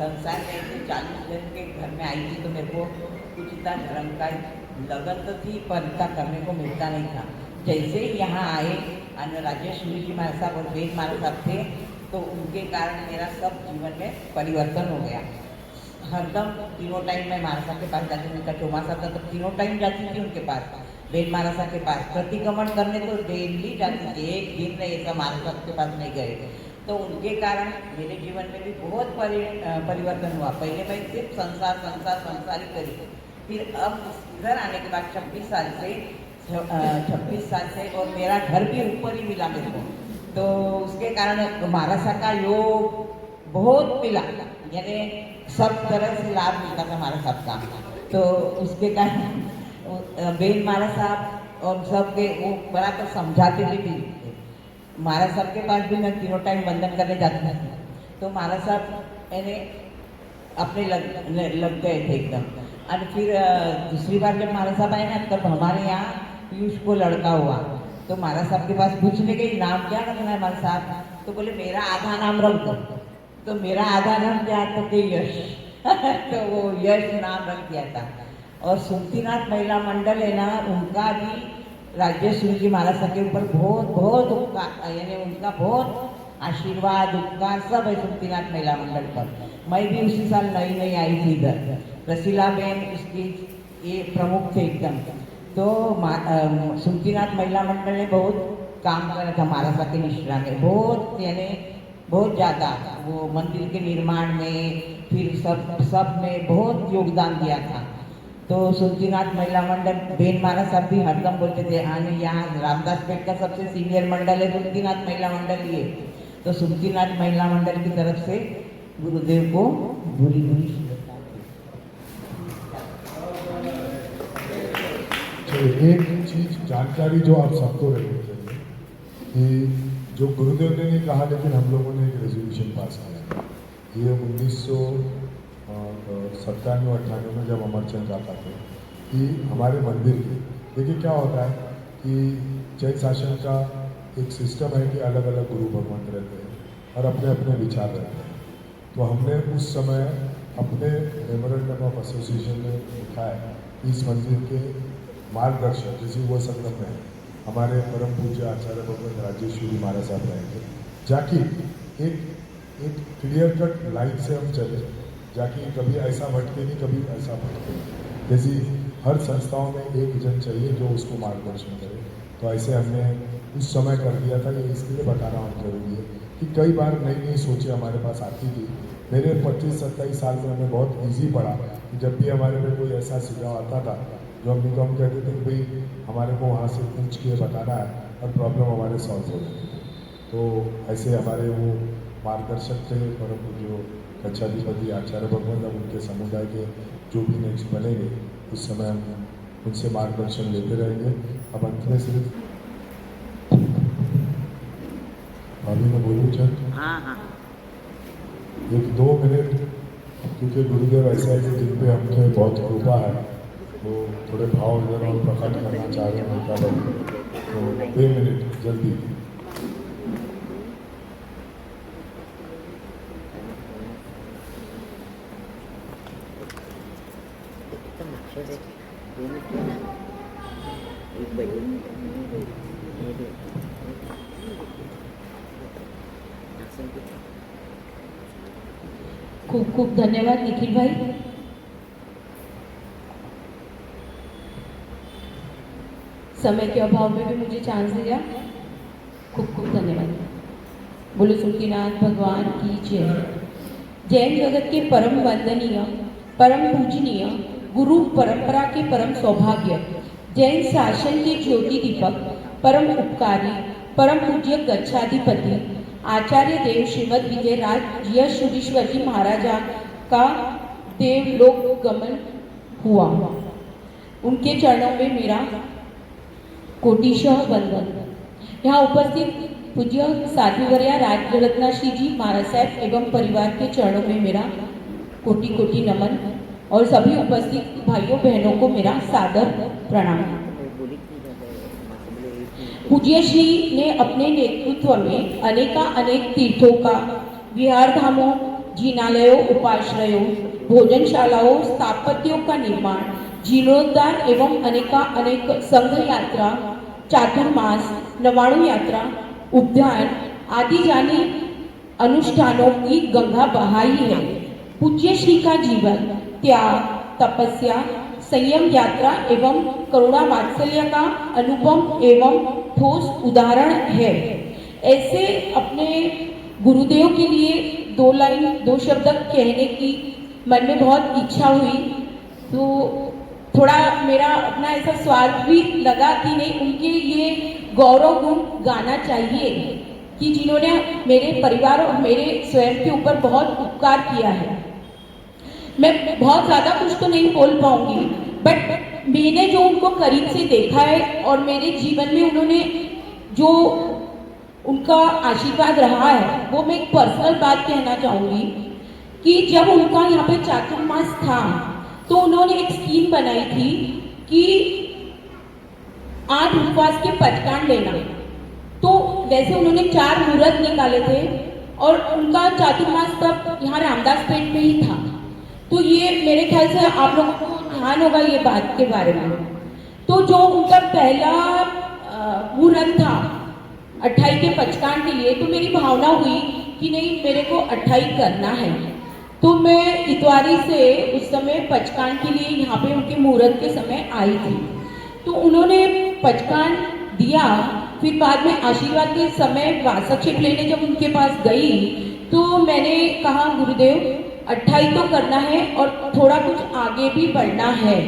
संसार में 40 जन के घर में आई थी, तो मेरे को कुछ इतना धर्म का लगन तो थी पर इतना करने को मिलता नहीं था। जैसे ही यहाँ आए और राजेश्वरी जी महाराज साहब और वेद महाराज साहब थे, तो उनके कारण मेरा सब जीवन में परिवर्तन हो गया। हरदम तीनों टाइम मैं महाराज साहब के पास जाती थी, उनका चौमासा था तो तीनों टाइम जाती थी उनके पास, वेद महाराज साहब के पास प्रतिक्रमण करने तो डेली जाती थी, एक दिन नहीं ऐसा महाराज साहब के पास नहीं गए। तो उनके कारण मेरे जीवन में भी बहुत परिवर्तन हुआ। पहले मैं सिर्फ संसार ही करी, फिर अब इधर आने के बाद 26 साल से और मेरा घर भी ऊपर ही मिला मेरे को, तो उसके कारण महाराज साहब का योग बहुत मिला, यानी सब तरह से लाभ मिलता था महाराज साहब का। तो उसके कारण बेन महाराज साहब और सब के वो बड़ा तो समझाते भी महाराज साहब के पास भी मैं तीनों टाइम वंदन करने जाती थी, तो महाराज साहब यानी अपने लग गए थे एकदम। और फिर दूसरी बार जब महाराज साहब आए ना, तब हमारे यहाँ पीयूष को लड़का हुआ, तो महाराज साहब के पास पूछने गई नाम क्या रखना है महाराज साहब, तो बोले मेरा आधा नाम रख दो। तो मेरा आधा नाम क्या, तो कि यश तो वो यश नाम रख दिया था। और सुमतीनाथ महिला मंडल है ना, उनका भी राजेश्वरी जी महाराज साहब के ऊपर बहुत बहुत उपकार, यानी उनका बहुत आशीर्वाद उपकार सब है सुमतीनाथ महिला मंडल पर। मैं भी उसी साल नई नई आई थी इधर, रसीला बेन उसकी ये प्रमुख थे एकदम। तो सुमतीनाथ महिला मंडल ने बहुत काम करा था महाराज साहब के निश्रा में, बहुत यानी बहुत ज़्यादा वो मंदिर के निर्माण में, फिर सब में बहुत योगदान दिया था। तो सुमतीनाथ महिला मंडल बेन महाराज साहब भी हरदम बोलते थे, आने यहाँ रामदास पेट का सबसे सीनियर मंडल है सुमतीनाथ महिला मंडल ये। तो सुमतीनाथ महिला मंडल की तरफ से गुरुदेव को बुरी बुरी शुभकामनाएं। एक चीज जानकारी जो आप सबको रखनी चाहिए कि जो गुरुदेव ने नहीं कहा, लेकिन हम लोगों ने एक रेजोल्यूशन पास किया। ये 1997-98 में जब अमरचंद काका थे कि हमारे मंदिर के, देखिए क्या होता है कि जैन शासन का एक सिस्टम है कि अलग अलग गुरु भगवंत रहते हैं और अपने अपने विचार रहते हैं। तो हमने उस समय अपने मेमोरेंडम ऑफ एसोसिएशन में लिखा है इस मंदिर के मार्गदर्शक जैसे वो संगम में हमारे परम पूज्य आचार्य भगवत राजेश्वरी महाराज साहब रहेंगे, जाकि एक क्लियर कट लाइन से हम चले, जाकि कभी ऐसा भटके नहीं, कभी ऐसा भटके नहीं। जैसे हर संस्थाओं में एक जन चाहिए जो उसको मार्गदर्शन करे, तो ऐसे हमने उस समय कर दिया था। ये इसके लिए बताना हम जरूरी है कि कई बार नई नई सोचें हमारे पास आती थी। मेरे 25-27 साल में हमें बहुत ईजी पड़ा कि जब भी हमारे में कोई ऐसा सुझाव आता था जो हम कहते थे कि भाई हमारे को वहाँ से पूछ के बताना है और प्रॉब्लम हमारे सॉल्व हो जाती थी। तो ऐसे हमारे वो मार्गदर्शक थे परम जो कक्षाधिपति आचार्य भगवंत, अब उनके समुदाय के जो भी नेक्स्ट बनेंगे उस समय हम उनसे मार्गदर्शन लेते रहेंगे। अब अंत में सिर्फ भाभी में बोलूँ चल हाँ 1-2 मिनट, क्योंकि गुरुदेव ऐसा है कि जिन पे हमने बहुत कृपा है, वो थोड़े भाव इधर और प्रकट करना चाह रहे हैं उनका लोग, तो 2 मिनट जल्दी। खूब खूब धन्यवाद निखिल भाई। समय के अभाव में भी मुझे चांस दिया, खूब खूब धन्यवाद। बोलो सुमतीनाथ भगवान की जय। जैन जगत के परम वंदनीय, परम पूजनीय गुरु परंपरा के परम सौभाग्य, जैन शासन के ज्योति दीपक, परम उपकारी, परम पूज्य गच्छाधिपति आचार्य देव श्रीमद विजय राजेश्वरीश्वर जी महाराजा का देवलोक गमन हुआ। उनके चरणों में मेरा कोटिशः वंदन। यहाँ उपस्थित पूज्य साधुवर्या राजरत्नाश्री जी महाराज साहब एवं परिवार के चरणों में मेरा कोटि कोटि नमन और सभी उपस्थित भाइयों बहनों को मेरा सादर प्रणाम। पूज्य श्री ने अपने नेतृत्व में अनेक तीर्थों का, विहार धामों, जिनालयों, उपाश्रयों, भोजनशालाओं, स्थापत्यों का निर्माण, जीर्णोद्धार एवं अनेक संघ यात्रा, चातुर्मास, नवाणु यात्रा, उद्यान आदि जाने अनुष्ठानों की गंगा बहाई है। पूज्य श्री का जीवन त्याग, तपस्या, संयम यात्रा एवं करुणा वात्सल्य का अनुपम एवं ठोस उदाहरण है। ऐसे अपने गुरुदेव के लिए 2 लाइन 2 शब्द कहने की मन में बहुत इच्छा हुई, तो थोड़ा मेरा अपना ऐसा स्वार्थ भी लगा कि नहीं, उनके ये गौरव गुण गाना चाहिए कि जिन्होंने मेरे परिवार और मेरे स्वयं के ऊपर बहुत उपकार किया है। मैं बहुत ज़्यादा कुछ तो नहीं बोल पाऊंगी, बट मैंने जो उनको करीब से देखा है और मेरे जीवन में उन्होंने जो उनका आशीर्वाद रहा है, वो मैं एक पर्सनल बात कहना चाहूँगी कि जब उनका यहाँ पे चातुर्मास था तो उन्होंने एक स्कीम बनाई थी कि 8 उपवास के पचकान लेना। तो वैसे उन्होंने 4 मुहूर्त निकाले थे और उनका चातुर्मास तब यहाँ रामदास पेट में ही था। तो ये मेरे ख्याल से आप लोगों को ध्यान होगा ये बात के बारे में। तो जो उनका पहला मुहूर्त था 28 के पचकान के लिए, तो मेरी भावना हुई कि नहीं, मेरे को 28 करना है। तो मैं इतवारी से उस समय पचकान के लिए यहाँ पे उनके मुहूर्त के समय आई थी। तो उन्होंने पचकान दिया, फिर बाद में आशीर्वाद के समय वासक्षेप लेने जब उनके पास गई तो मैंने कहा, गुरुदेव 28 तो करना है और थोड़ा कुछ आगे भी बढ़ना है।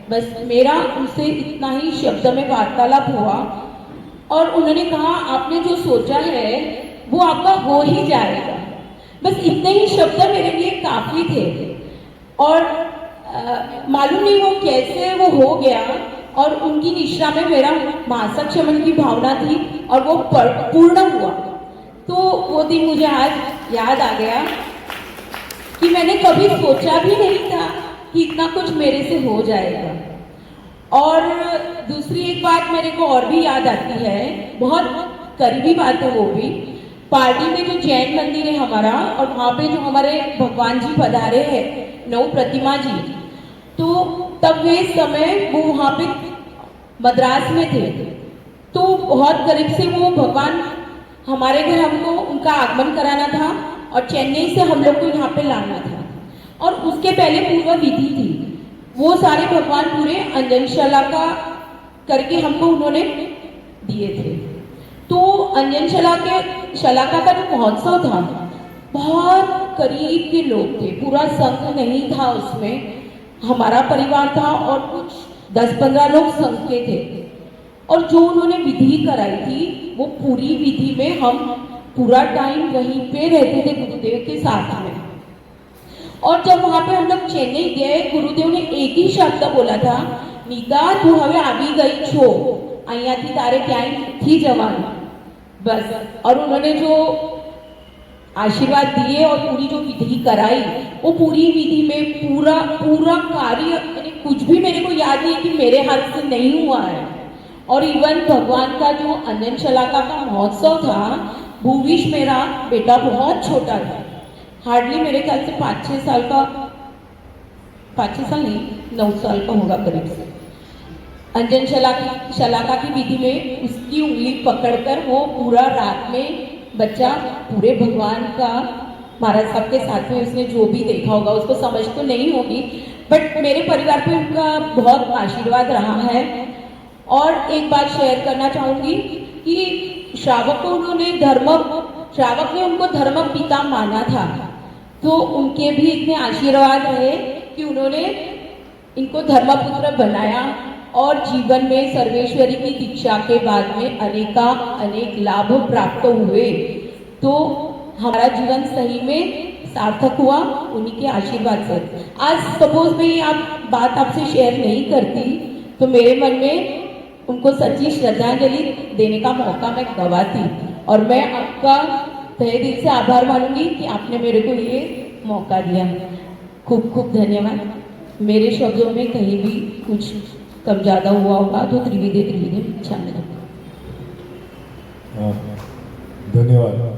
बस मेरा उनसे इतना ही शब्द में वार्तालाप हुआ और उन्होंने कहा, आपने जो सोचा है वो आपका हो ही जाएगा। बस इतने ही शब्द मेरे लिए काफी थे और मालूम नहीं वो कैसे वो हो गया और उनकी निष्ठा में मेरा मासिक शमन की भावना थी और वो पूर्ण हुआ। तो वो दिन मुझे आज याद आ गया कि मैंने कभी सोचा भी नहीं था कि इतना कुछ मेरे से हो जाएगा। और दूसरी एक बात मेरे को और भी याद आती है, बहुत करीबी बात है वो भी। पार्टी में जो जैन मंदिर है हमारा और वहाँ पे जो हमारे भगवान जी पधारे हैं, नौ प्रतिमा जी, तो तब वे समय वो वहाँ पे मद्रास में थे। तो बहुत करीब से वो भगवान हमारे घर हमको उनका आगमन कराना था और चेन्नई से हम लोग को यहाँ पे लाना था। और उसके पहले पूर्व विधि थी, वो सारे भगवान पूरे अंजन शलाका करके हमको उन्होंने दिए थे। तो अंजन शलाका का जो महोत्सव था, बहुत करीब के लोग थे, पूरा संघ नहीं था उसमें, हमारा परिवार था और कुछ 10-15 लोग संघ के थे। और जो उन्होंने विधि कराई थी वो पूरी विधि में हम पूरा टाइम वहीं पे रहते थे गुरुदेव के साथ में। और जब वहाँ पे हम लोग चेन्नई गए, गुरुदेव ने एक ही शब्द बोला था, नीता तू हवे आवी गई छो, અહીંયાથી તારે ક્યાંય નથી જવાનું, बस। और उन्होंने जो आशीर्वाद दिए और पूरी जो विधि कराई, वो पूरी विधि में पूरा कार्य, यानी कुछ भी मेरे को याद नहीं है कि मेरे हाथ से नहीं हुआ है। और इवन भगवान का जो अंजन शलाका का महोत्सव था, भूविश मेरा बेटा बहुत छोटा था, हार्डली मेरे ख्याल से 5-6 साल का, 5-6 साल नहीं 9 साल का होगा करीब से। अंजन शलाका की विधि में उसकी उंगली पकड़कर वो पूरा रात में बच्चा पूरे भगवान का, महाराज साहब के साथ में उसने जो भी देखा होगा, उसको समझ तो नहीं होगी, बट मेरे परिवार पे उनका बहुत आशीर्वाद रहा है। और एक बात शेयर करना चाहूँगी कि श्रावक ने उनको धर्म पिता माना था, तो उनके भी इतने आशीर्वाद रहे कि उन्होंने इनको धर्मपुत्र बनाया और जीवन में सर्वेश्वरी की दीक्षा के बाद में अनेक लाभ प्राप्त हुए। तो हमारा जीवन सही में सार्थक हुआ उन्हीं के आशीर्वाद से। आज सपोज मैं ये बात आपसे शेयर नहीं करती तो मेरे मन में उनको सच्ची श्रद्धांजलि देने का मौका मैं गवाती। और मैं आपका तहे दिल से आभार मानूंगी कि आपने मेरे को ये मौका दिया। खूब खूब धन्यवाद। मेरे शब्दों में कहीं भी कुछ कम ज़्यादा हुआ होगा तो त्रिविधे क्षमा। धन्यवाद।